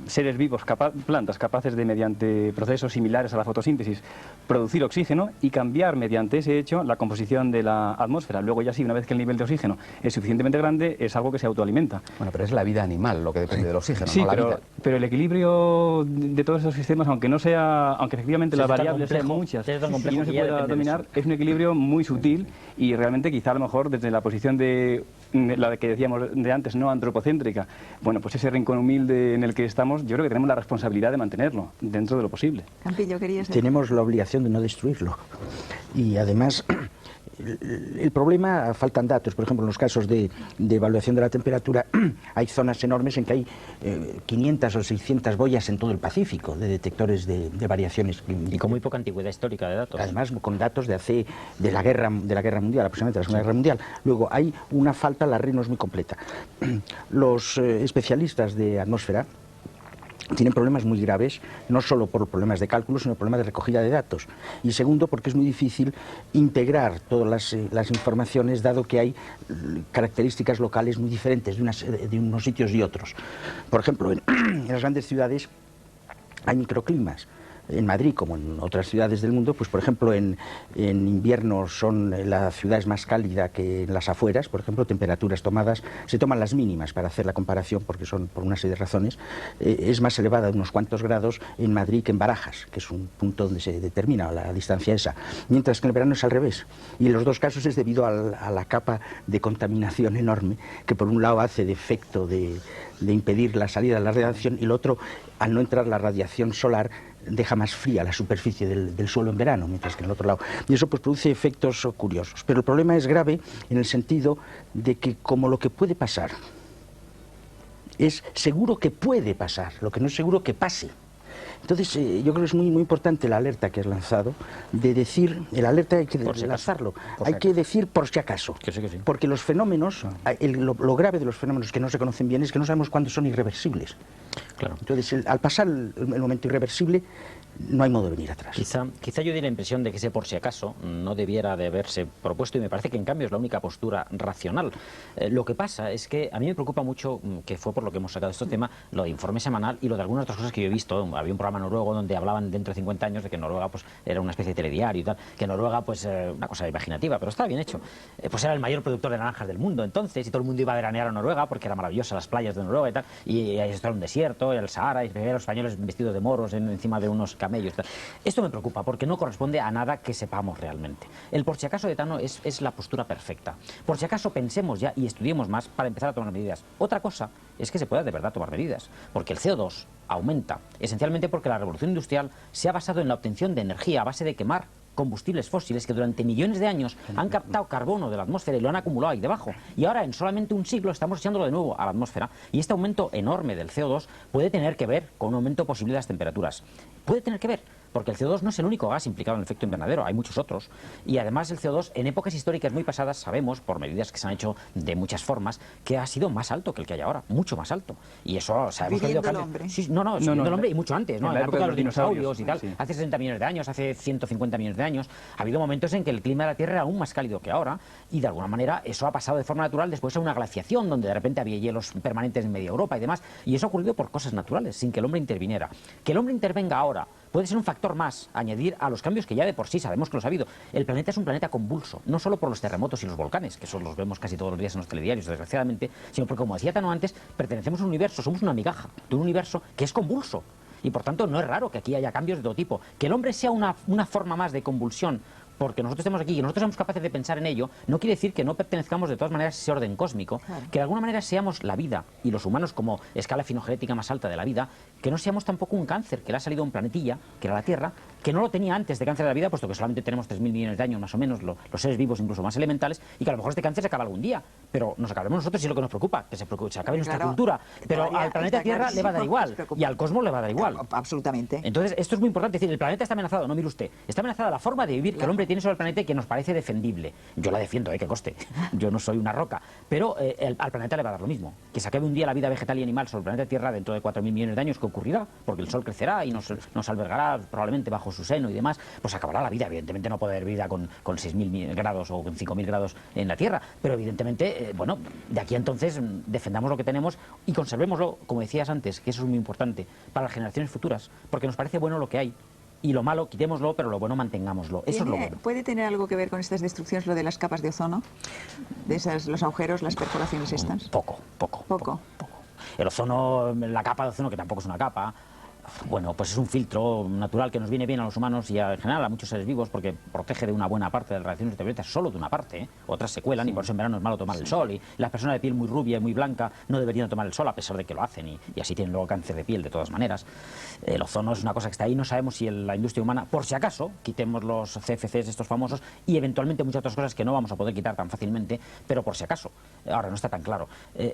Speaker 4: seres vivos, plantas capaces de, mediante procesos similares a la fotosíntesis, producir oxígeno y cambiar mediante ese hecho la composición de la atmósfera. Luego ya sí, una vez que el nivel de oxígeno es suficientemente grande, es algo que se autoalimenta.
Speaker 2: Bueno, pero es la vida animal lo que depende del oxígeno,
Speaker 4: sí,
Speaker 2: no la vida.
Speaker 4: Pero el equilibrio de todos esos sistemas, aunque efectivamente las variables sean muchas y no se pueda dominar, es un equilibrio muy sutil y realmente quizá a lo mejor desde la posición de la que decíamos de antes, no antropocéntrica, bueno, pues ese rincón humilde en el que estamos, yo creo que tenemos la responsabilidad de mantenerlo dentro de lo posible.
Speaker 1: Campillo, querías decir.
Speaker 3: Tenemos la obligación de no destruirlo. Y además, el problema, faltan datos. Por ejemplo, en los casos de evaluación de la temperatura, hay zonas enormes en que hay 500 o 600 boyas en todo el Pacífico de detectores de variaciones.
Speaker 5: Y con muy poca antigüedad histórica de datos.
Speaker 3: Además, con datos de la guerra mundial, aproximadamente de la Segunda Guerra Mundial. Luego, hay una falta, la red no es muy completa. Los especialistas de atmósfera tienen problemas muy graves, no solo por problemas de cálculo, sino problemas de recogida de datos. Y segundo, porque es muy difícil integrar todas las informaciones, dado que hay características locales muy diferentes de unos sitios y otros. Por ejemplo, en las grandes ciudades hay microclimas. En Madrid, como en otras ciudades del mundo, pues por ejemplo en invierno la ciudad es más cálida que en las afueras, por ejemplo, temperaturas se toman las mínimas para hacer la comparación, porque son por una serie de razones, es más elevada de unos cuantos grados en Madrid que en Barajas, que es un punto donde se determina la distancia esa, mientras que en el verano es al revés. Y en los dos casos es debido a la capa de contaminación enorme, que por un lado hace de efecto de impedir la salida de la radiación, y el otro, al no entrar la radiación solar, deja más fría la superficie del suelo en verano, mientras que en el otro lado. Y eso pues produce efectos curiosos. Pero el problema es grave en el sentido de que, como lo que puede pasar es seguro que puede pasar, lo que no es seguro que pase. Entonces, yo creo que es muy, muy importante la alerta que has lanzado, de decir, el alerta hay que lanzarlo, hay que decir por si acaso,
Speaker 5: que sí.
Speaker 3: Porque los fenómenos, lo grave de los fenómenos que no se conocen bien es que no sabemos cuándo son irreversibles.
Speaker 5: Claro.
Speaker 3: Entonces, al pasar el momento irreversible, no hay modo de venir atrás.
Speaker 5: Quizá yo di la impresión de que ese por si acaso no debiera de haberse propuesto, y me parece que en cambio es la única postura racional. Lo que pasa es que a mí me preocupa mucho, que fue por lo que hemos sacado este tema, lo de informe semanal y lo de algunas otras cosas que yo he visto. Había un programa noruego donde hablaban dentro de 50 años de que Noruega pues era una especie de telediario y tal, que Noruega pues una cosa imaginativa, pero estaba bien hecho. Pues era el mayor productor de naranjas del mundo entonces, y todo el mundo iba a veranear a Noruega porque era maravillosa las playas de Noruega y tal, y ahí estaba un desierto, el Sahara, y veía a los españoles vestidos de moros encima de unos camellos. Esto me preocupa porque no corresponde a nada que sepamos realmente. El por si acaso de Tano es la postura perfecta. Por si acaso pensemos ya y estudiemos más para empezar a tomar medidas. Otra cosa es que se pueda de verdad tomar medidas, porque el CO2 aumenta, esencialmente porque la revolución industrial se ha basado en la obtención de energía a base de quemar combustibles fósiles que durante millones de años han captado carbono de la atmósfera y lo han acumulado ahí debajo. Y ahora, en solamente un siglo, estamos echándolo de nuevo a la atmósfera. Y este aumento enorme del CO2 puede tener que ver con un aumento posible de las temperaturas. Puede tener que ver, porque el CO2 no es el único gas implicado en el efecto invernadero, hay muchos otros. Y además el CO2 en épocas históricas muy pasadas sabemos, por medidas que se han hecho de muchas formas, que ha sido más alto que el que hay ahora, mucho más alto. Y eso sabemos que ha habido
Speaker 1: Viviendo el
Speaker 5: cambios.
Speaker 1: hombre.
Speaker 5: Sí, viviendo el hombre y mucho antes, ¿no? En la época de los dinosaurios y tal,
Speaker 4: sí.
Speaker 5: hace 60 millones de años, hace 150 millones de años, ha habido momentos en que el clima de la Tierra era aún más cálido que ahora y de alguna manera eso ha pasado de forma natural después a una glaciación donde de repente había hielos permanentes en media Europa y demás, y eso ha ocurrido por cosas naturales, sin que el hombre interviniera. Que el hombre intervenga ahora puede ser un factor más, añadir a los cambios que ya de por sí sabemos que los ha habido. El planeta es un planeta convulso, no solo por los terremotos y los volcanes, que esos los vemos casi todos los días en los telediarios, desgraciadamente, sino porque, como decía Tano antes, pertenecemos a un universo, somos una migaja de un universo que es convulso. Y por tanto no es raro que aquí haya cambios de todo tipo. Que el hombre sea una forma más de convulsión, porque nosotros estemos aquí y nosotros somos capaces de pensar en ello, no quiere decir que no pertenezcamos de todas maneras a ese orden cósmico,
Speaker 1: Claro.
Speaker 5: que de alguna manera seamos la vida y los humanos como escala finogenética más alta de la vida, que no seamos tampoco un cáncer que le ha salido a un planetilla, que era la Tierra, que no lo tenía antes de cáncer de la vida, puesto que solamente tenemos 3.000 millones de años más o menos, los seres vivos incluso más elementales, y que a lo mejor este cáncer se acaba algún día, pero nos acabemos nosotros y es lo que nos preocupa, que se acabe nuestra
Speaker 1: Claro,
Speaker 5: cultura, pero
Speaker 1: todavía
Speaker 5: al planeta
Speaker 1: está
Speaker 5: Tierra le va a dar
Speaker 1: clarísimo,
Speaker 5: igual,
Speaker 1: nos preocupa.
Speaker 5: y al cosmos le va a dar igual.
Speaker 1: Absolutamente.
Speaker 5: Entonces, esto es muy importante, es decir, el planeta está amenazado, no mire usted, está amenazada la forma de vivir que el hombre tiene sobre el planeta y que nos parece defendible. Yo la defiendo, que coste, yo no soy una roca, pero al planeta le va a dar lo mismo. Que se acabe un día la vida vegetal y animal sobre el planeta Tierra dentro de 4.000 millones de años, que ocurrirá, porque el Sol crecerá y nos albergará probablemente bajo su seno y demás, pues acabará la vida. Evidentemente no puede haber vida con 6.000 grados o con 5.000 grados en la Tierra, pero evidentemente, bueno, de aquí a entonces defendamos lo que tenemos y conservémoslo, como decías antes, que eso es muy importante, para las generaciones futuras, porque nos parece bueno lo que hay. Y lo malo, quitémoslo, pero lo bueno, mantengámoslo. Eso es lo bueno.
Speaker 1: ¿Puede tener algo que ver con estas destrucciones lo de las capas de ozono? De esas, los agujeros, las perforaciones estas.
Speaker 5: Poco. El ozono, la capa de ozono, que tampoco es una capa, bueno, pues es un filtro natural que nos viene bien a los humanos y en general a muchos seres vivos porque protege de una buena parte de las radiaciones ultravioletas, solo de una parte, ¿eh? Otras se cuelan y por eso en verano es malo tomar el sol y las personas de piel muy rubia y muy blanca no deberían tomar el sol a pesar de que lo hacen y así tienen luego cáncer de piel de todas maneras. El ozono es una cosa que está ahí, no sabemos si la industria humana, por si acaso, quitemos los CFCs estos famosos y eventualmente muchas otras cosas que no vamos a poder quitar tan fácilmente, pero por si acaso, ahora no está tan claro.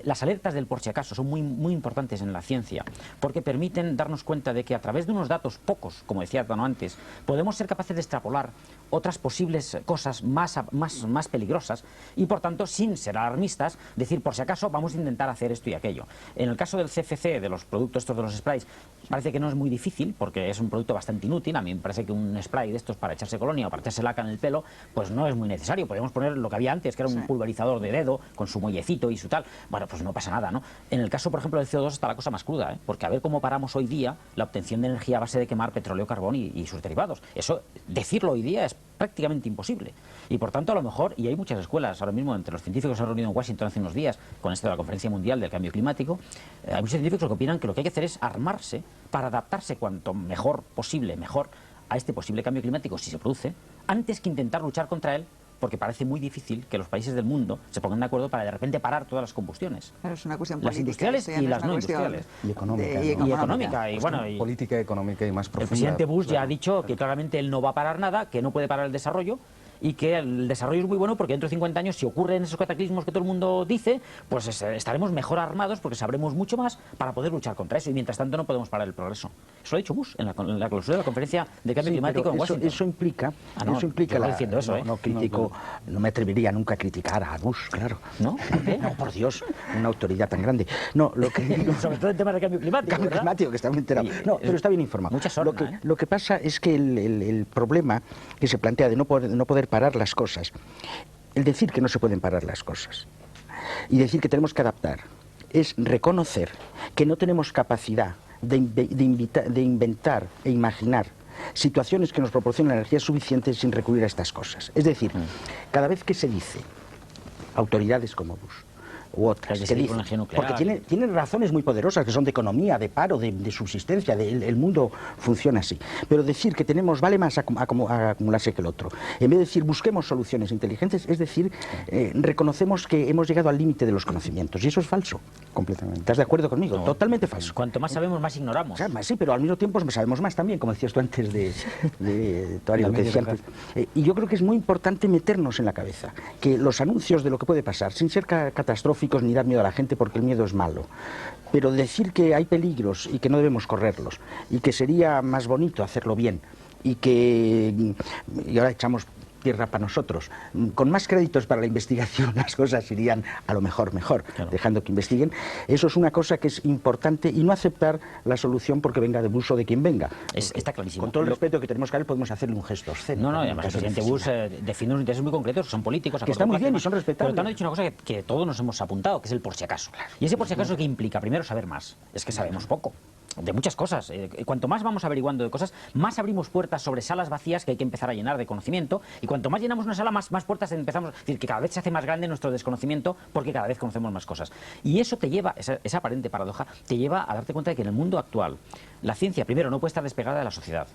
Speaker 5: Las alertas del por si acaso son muy importantes en la ciencia porque permiten darnos cuenta de que a través de unos datos pocos, como decía Tano antes, podemos ser capaces de extrapolar otras posibles cosas más peligrosas y por tanto, sin ser alarmistas, decir por si acaso vamos a intentar hacer esto y aquello. En el caso del CFC, de los productos estos de los sprays, parece que no es muy difícil porque es un producto bastante inútil. A mí me parece que un spray de estos para echarse colonia o para echarse laca en el pelo, pues no es muy necesario. Podríamos poner lo que había antes, que era un pulverizador de dedo con su muellecito y su tal. Bueno, pues no pasa nada, ¿no? En el caso, por ejemplo, del CO2 está la cosa más cruda, ¿eh? Porque a ver cómo paramos hoy día la obtención de energía a base de quemar petróleo, carbón y sus derivados. Eso, decirlo hoy día es prácticamente imposible. Y por tanto, a lo mejor, y hay muchas escuelas ahora mismo, entre los científicos que se han reunido en Washington hace unos días con esto de la Conferencia Mundial del Cambio Climático, hay muchos científicos que opinan que lo que hay que hacer es armarse para adaptarse cuanto mejor posible, mejor a este posible cambio climático, si se produce, antes que intentar luchar contra él, porque parece muy difícil que los países del mundo se pongan de acuerdo para de repente parar todas las combustiones.
Speaker 1: Claro, es una cuestión
Speaker 5: las
Speaker 1: política,
Speaker 5: industriales
Speaker 1: esto ya
Speaker 5: y
Speaker 1: no
Speaker 5: las
Speaker 1: es
Speaker 5: no
Speaker 1: una cuestión
Speaker 5: industriales.
Speaker 3: Y económica.
Speaker 1: de-
Speaker 3: ¿no?
Speaker 5: Y económica, y bueno, y
Speaker 2: política económica y más profunda.
Speaker 5: el presidente Bush ya
Speaker 2: claro.
Speaker 5: ha dicho que claramente él no va a parar nada, que no puede parar el desarrollo y que el desarrollo es muy bueno porque dentro de 50 años, si ocurren esos cataclismos que todo el mundo dice, pues estaremos mejor armados porque sabremos mucho más para poder luchar contra eso y mientras tanto no podemos parar el progreso. Eso lo ha dicho Bush en la clausura de la Conferencia de Cambio
Speaker 3: Sí,
Speaker 5: Climático
Speaker 3: pero
Speaker 5: en Washington.
Speaker 3: eso implica,
Speaker 5: no,
Speaker 3: eso implica
Speaker 5: yo no defiendo eso, ¿eh?
Speaker 3: no critico, no me atrevería nunca a criticar a Bush, claro.
Speaker 5: ¿No? ¿Por qué?
Speaker 3: No, por Dios, una autoridad tan grande. No, lo que digo,
Speaker 5: Sobre todo en temas de cambio climático.
Speaker 3: cambio
Speaker 5: ¿verdad?
Speaker 3: climático, que está muy enterado.
Speaker 5: Y,
Speaker 3: No, pero está bien informado.
Speaker 5: mucha sorna,
Speaker 3: Lo que pasa es que el problema que se plantea de no poder parar las cosas, el decir que no se pueden parar las cosas y decir que tenemos que adaptar, es reconocer que no tenemos capacidad de inventar e imaginar situaciones que nos proporcionen energía suficiente sin recurrir a estas cosas. Es decir, cada vez que se dice, autoridades como Bush u otras,
Speaker 5: Hay que
Speaker 3: que
Speaker 5: seguir
Speaker 3: dicen,
Speaker 5: con la energía nuclear.
Speaker 3: porque tienen razones muy poderosas que son de economía, de paro, de subsistencia, el mundo funciona así. Pero decir que tenemos vale más acumularse que el otro. En vez de decir busquemos soluciones inteligentes, es decir, reconocemos que hemos llegado al límite de los conocimientos y eso es falso.
Speaker 2: Completamente.
Speaker 3: ¿Estás de acuerdo conmigo?
Speaker 5: No.
Speaker 3: Totalmente falso.
Speaker 5: Cuanto más sabemos, más ignoramos.
Speaker 3: O sea, sí, pero al mismo tiempo sabemos más también, como decías tú antes de Toari, lo que decía antes. Y yo creo que es muy importante meternos en la cabeza que los anuncios de lo que puede pasar, sin ser catastróficos ni dar miedo a la gente, porque el miedo es malo, pero decir que hay peligros y que no debemos correrlos, y que sería más bonito hacerlo bien, y ahora echamos tierra para nosotros. Con más créditos para la investigación las cosas irían a lo mejor, claro, dejando que investiguen. Eso es una cosa que es importante, y no aceptar la solución porque venga de Bush o de quien venga.
Speaker 5: Está clarísimo.
Speaker 3: Con todo el respeto que tenemos que darle, podemos hacerle un gesto obsceno.
Speaker 5: No, además el presidente Bush defiende unos intereses muy concretos, son políticos,
Speaker 3: que está muy bien y son respetables.
Speaker 5: Pero te han dicho una cosa que todos nos hemos apuntado, que es el por si acaso. Y ese por si acaso, ¿qué implica? Primero, saber más. Es que sabemos poco de muchas cosas. Cuanto más vamos averiguando de cosas, más abrimos puertas sobre salas vacías que hay que empezar a llenar de conocimiento, y cuanto más llenamos una sala, más puertas empezamos. Es decir, que cada vez se hace más grande nuestro desconocimiento porque cada vez conocemos más cosas. Y eso te lleva, esa aparente paradoja, te lleva a darte cuenta de que en el mundo actual la ciencia, primero, no puede estar despegada de la sociedad.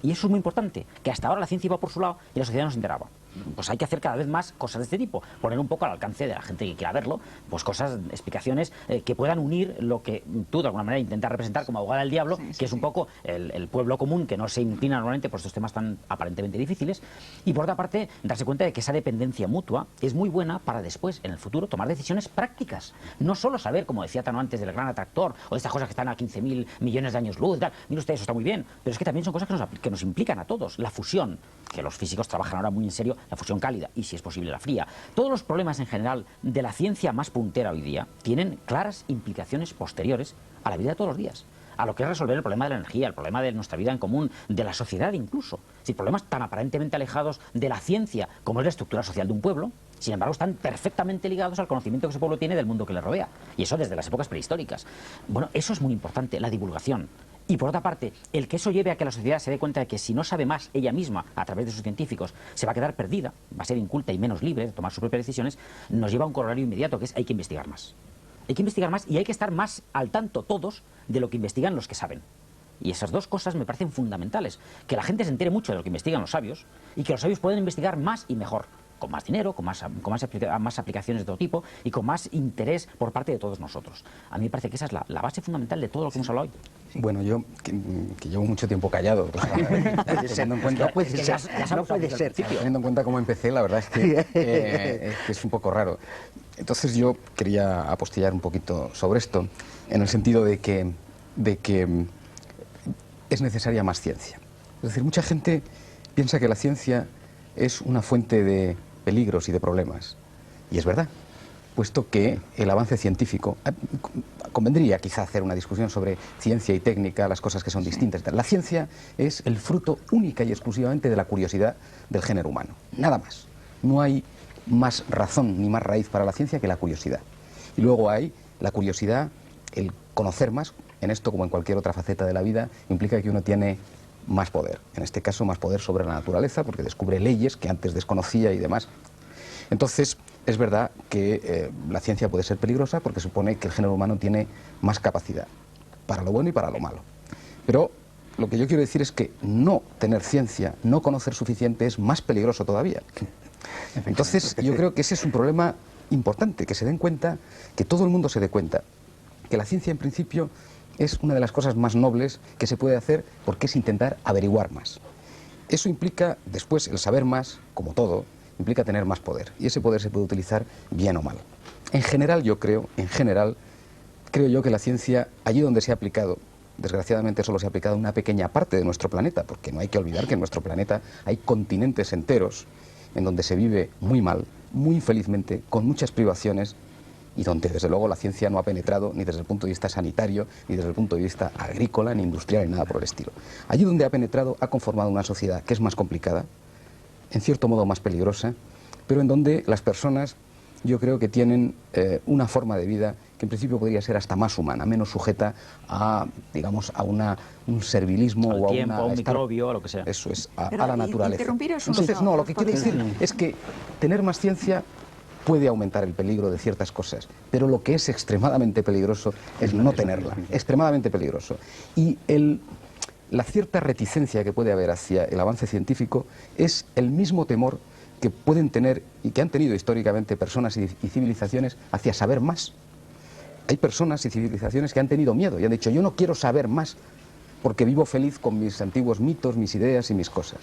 Speaker 5: Y eso es muy importante, que hasta ahora la ciencia iba por su lado y la sociedad no se enteraba. Pues hay que hacer cada vez más cosas de este tipo, poner un poco al alcance de la gente que quiera verlo, pues cosas, explicaciones que puedan unir lo que tú de alguna manera intentas representar como abogada del diablo, que es un poco el pueblo común que no se inclina normalmente por estos temas tan aparentemente difíciles, y por otra parte darse cuenta de que esa dependencia mutua es muy buena para después, en el futuro, tomar decisiones prácticas. No solo saber, como decía Tano antes, del gran atractor o de estas cosas que están a 15.000 millones de años luz y tal. Mire usted, eso está muy bien, pero es que también son cosas que nos implican a todos. La fusión, que los físicos trabajan ahora muy en serio, la fusión cálida y, si es posible, la fría. Todos los problemas en general de la ciencia más puntera hoy día tienen claras implicaciones posteriores a la vida de todos los días, a lo que es resolver el problema de la energía, el problema de nuestra vida en común, de la sociedad incluso. Si problemas tan aparentemente alejados de la ciencia como es la estructura social de un pueblo, sin embargo, están perfectamente ligados al conocimiento que ese pueblo tiene del mundo que le rodea. Y eso desde las épocas prehistóricas. Bueno, eso es muy importante, la divulgación. Y por otra parte, el que eso lleve a que la sociedad se dé cuenta de que si no sabe más ella misma, a través de sus científicos, se va a quedar perdida, va a ser inculta y menos libre de tomar sus propias decisiones, nos lleva a un corolario inmediato, que es hay que investigar más. Hay que investigar más y hay que estar más al tanto todos de lo que investigan los que saben. Y esas dos cosas me parecen fundamentales. Que la gente se entere mucho de lo que investigan los sabios y que los sabios pueden investigar más y mejor, con más dinero, con más aplicaciones de todo tipo y con más interés por parte de todos nosotros. A mí me parece que esa es la base fundamental de todo lo que hemos hablado hoy.
Speaker 2: Bueno, yo que llevo mucho tiempo callado, pues, teniendo en cuenta, teniendo en cuenta cómo empecé, la verdad es que es un poco raro. Entonces yo quería apostillar un poquito sobre esto, en el sentido de que es necesaria más ciencia. Es decir, mucha gente piensa que la ciencia es una fuente de peligros y de problemas. Y es verdad, puesto que el avance científico... Convendría quizá hacer una discusión sobre ciencia y técnica, las cosas que son distintas. La ciencia es el fruto única y exclusivamente de la curiosidad del género humano. Nada más. No hay más razón ni más raíz para la ciencia que la curiosidad. Y luego hay la curiosidad, el conocer más, en esto como en cualquier otra faceta de la vida, implica que uno tiene más poder. En este caso, más poder sobre la naturaleza, porque descubre leyes que antes desconocía y demás. Entonces, es verdad que la ciencia puede ser peligrosa porque supone que el género humano tiene más capacidad, para lo bueno y para lo malo. Pero lo que yo quiero decir es que no tener ciencia, no conocer suficiente, es más peligroso todavía. Entonces, yo creo que ese es un problema importante, que se den cuenta, que todo el mundo se dé cuenta, que la ciencia en principio es una de las cosas más nobles que se puede hacer porque es intentar averiguar más. Eso implica después el saber más, como todo, implica tener más poder, y ese poder se puede utilizar bien o mal. En general yo creo yo que la ciencia, allí donde se ha aplicado, desgraciadamente solo se ha aplicado a una pequeña parte de nuestro planeta, porque no hay que olvidar que en nuestro planeta hay continentes enteros en donde se vive muy mal, muy infelizmente, con muchas privaciones, y donde desde luego la ciencia no ha penetrado ni desde el punto de vista sanitario, ni desde el punto de vista agrícola, ni industrial, ni nada por el estilo. Allí donde ha penetrado ha conformado una sociedad que es más complicada, en cierto modo más peligrosa, pero en donde las personas yo creo que tienen una forma de vida que en principio podría ser hasta más humana, menos sujeta a, digamos, a un servilismo
Speaker 5: al
Speaker 2: o a
Speaker 5: tiempo, a un
Speaker 2: estar,
Speaker 5: microbio, a lo que sea.
Speaker 2: Eso es, a la naturaleza.
Speaker 1: Entonces,
Speaker 2: no, lo que quiero decir es que tener más ciencia puede aumentar el peligro de ciertas cosas, pero lo que es extremadamente peligroso es no tenerla, extremadamente peligroso. Y la cierta reticencia que puede haber hacia el avance científico es el mismo temor que pueden tener y que han tenido históricamente personas y civilizaciones hacia saber más. Hay personas y civilizaciones que han tenido miedo y han dicho, yo no quiero saber más porque vivo feliz con mis antiguos mitos, mis ideas y mis cosas.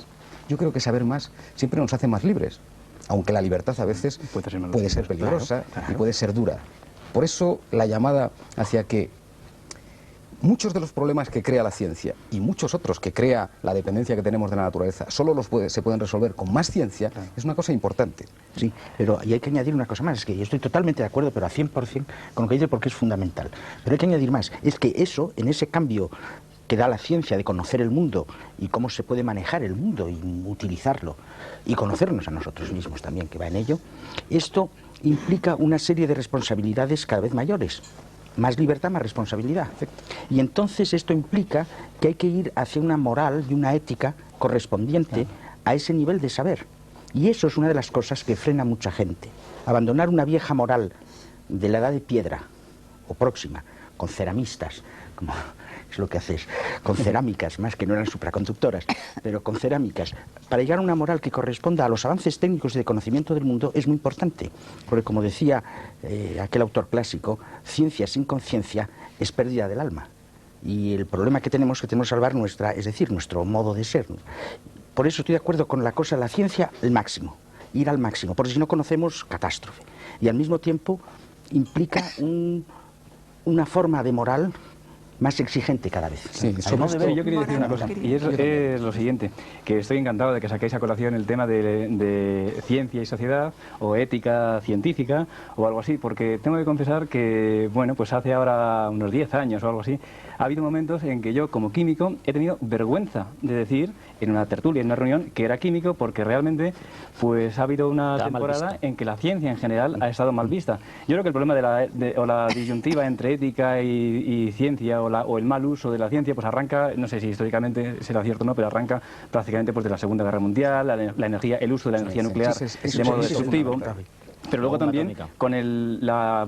Speaker 2: Yo creo que saber más siempre nos hace más libres, aunque la libertad a veces puede ser peligrosa y puede ser dura. Por eso la llamada hacia que muchos de los problemas que crea la ciencia y muchos otros que crea la dependencia que tenemos de la naturaleza solo se pueden resolver con más ciencia, es una cosa importante.
Speaker 3: Sí, pero y hay que añadir una cosa más, es que yo estoy totalmente de acuerdo, pero a 100% con lo que dice, porque es fundamental. Pero hay que añadir más, es que eso, en ese cambio que da la ciencia de conocer el mundo y cómo se puede manejar el mundo y utilizarlo, y conocernos a nosotros mismos también, que va en ello, esto implica una serie de responsabilidades cada vez mayores. Más libertad, más responsabilidad. Y entonces esto implica que hay que ir hacia una moral y una ética correspondiente a ese nivel de saber. Y eso es una de las cosas que frena a mucha gente. Abandonar una vieja moral de la edad de piedra o próxima, con ceramistas, como es lo que haces, con cerámicas, más que no eran supraconductoras, pero con cerámicas, para llegar a una moral que corresponda a los avances técnicos y de conocimiento del mundo es muy importante. Porque como decía aquel autor clásico, ciencia sin conciencia es pérdida del alma. Y el problema que tenemos que salvar nuestro modo de ser. Por eso estoy de acuerdo con la cosa de la ciencia, el máximo, ir al máximo, porque si no conocemos catástrofe. Y al mismo tiempo implica una forma de moral más exigente cada vez.
Speaker 4: Sí, yo quería decir una cosa, y es lo siguiente, que estoy encantado de que saquéis a colación el tema de ciencia y sociedad, o ética científica, o algo así, porque tengo que confesar que, bueno, pues hace ahora unos 10 años o algo así, ha habido momentos en que yo, como químico, he tenido vergüenza de decir, en una tertulia, en una reunión, que era químico, porque realmente, pues ha habido una temporada en que la ciencia en general ha estado mal vista. Yo creo que el problema o la disyuntiva entre ética y ciencia, o el mal uso de la ciencia, pues arranca, no sé si históricamente será cierto o no, pero arranca prácticamente pues de la Segunda Guerra Mundial, la energía, el uso de la energía nuclear de modo destructivo. Pero luego también con la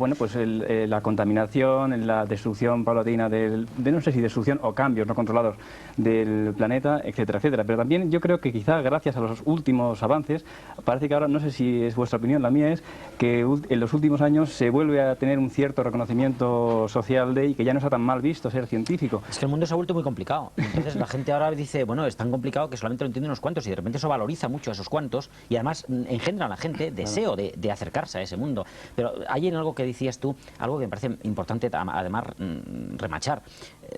Speaker 4: contaminación, la destrucción paulatina no sé si destrucción o cambios no controlados del planeta, etcétera, etcétera. Pero también yo creo que quizá gracias a los últimos avances, parece que ahora, no sé si es vuestra opinión, la mía es que en los últimos años se vuelve a tener un cierto reconocimiento social y que ya no está tan mal visto ser científico.
Speaker 5: Es que el mundo se ha vuelto muy complicado. Entonces la gente ahora dice, bueno, es tan complicado que solamente lo entienden unos cuantos, y de repente eso valoriza mucho a esos cuantos y además engendra a la gente deseo de acercarse a ese mundo. Pero hay en algo que decías tú, algo que me parece importante además remachar.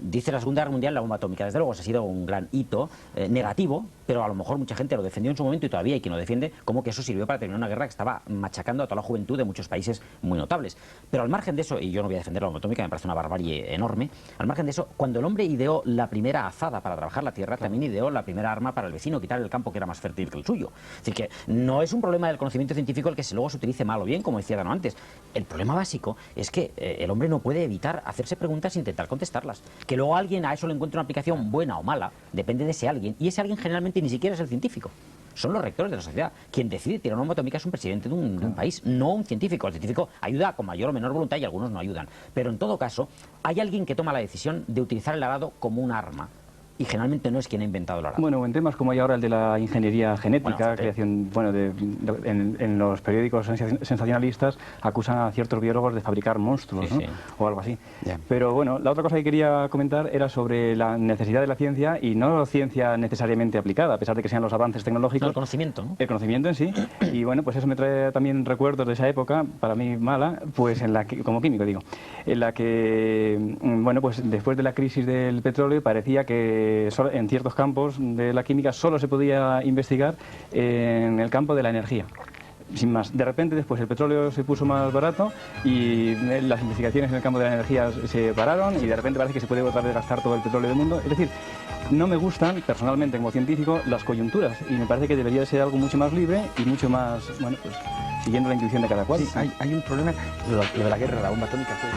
Speaker 5: Dice la Segunda Guerra Mundial, la bomba atómica. Desde luego ha sido un gran hito negativo, pero a lo mejor mucha gente lo defendió en su momento y todavía hay quien lo defiende, como que eso sirvió para terminar una guerra que estaba machacando a toda la juventud de muchos países muy notables. Pero al margen de eso, y yo no voy a defender la bomba atómica, me parece una barbarie enorme, al margen de eso, cuando el hombre ideó la primera azada para trabajar la tierra, también ideó la primera arma para el vecino, quitar el campo que era más fértil que el suyo. Es decir, que no es un problema del conocimiento científico el que luego se utilice mal o bien, como decía Dano antes. El problema básico es que el hombre no puede evitar hacerse preguntas e intentar contestarlas. Que luego alguien a eso le encuentre una aplicación buena o mala, depende de ese alguien, y ese alguien generalmente ni siquiera es el científico. Son los rectores de la sociedad. Quien decide tirar una bomba atómica es un presidente de un país, no un científico. El científico ayuda con mayor o menor voluntad y algunos no ayudan. Pero en todo caso, hay alguien que toma la decisión de utilizar el arado como un arma. Y generalmente no es quien ha inventado el arado.
Speaker 4: Bueno, en temas como hay ahora el de la ingeniería genética, creación, en los periódicos sensacionalistas acusan a ciertos biólogos de fabricar monstruos, ¿no? O algo así. Pero bueno, la otra cosa que quería comentar era sobre la necesidad de la ciencia, y no ciencia necesariamente aplicada, a pesar de que sean los avances tecnológicos.
Speaker 5: No, el conocimiento, ¿no?
Speaker 4: El conocimiento en sí. Y bueno, pues eso me trae también recuerdos de esa época, para mí mala, pues en la que, como químico digo, en la que, bueno, pues después de la crisis del petróleo parecía que en ciertos campos de la química solo se podía investigar en el campo de la energía. Sin más, de repente después el petróleo se puso más barato y las investigaciones en el campo de la energía se pararon, y de repente parece que se puede tratar de gastar todo el petróleo del mundo. Es decir, no me gustan personalmente como científico las coyunturas, y me parece que debería de ser algo mucho más libre y mucho más, bueno, pues siguiendo la intuición de cada cual.
Speaker 3: Sí, hay un problema, lo de la guerra, la bomba atómica fue...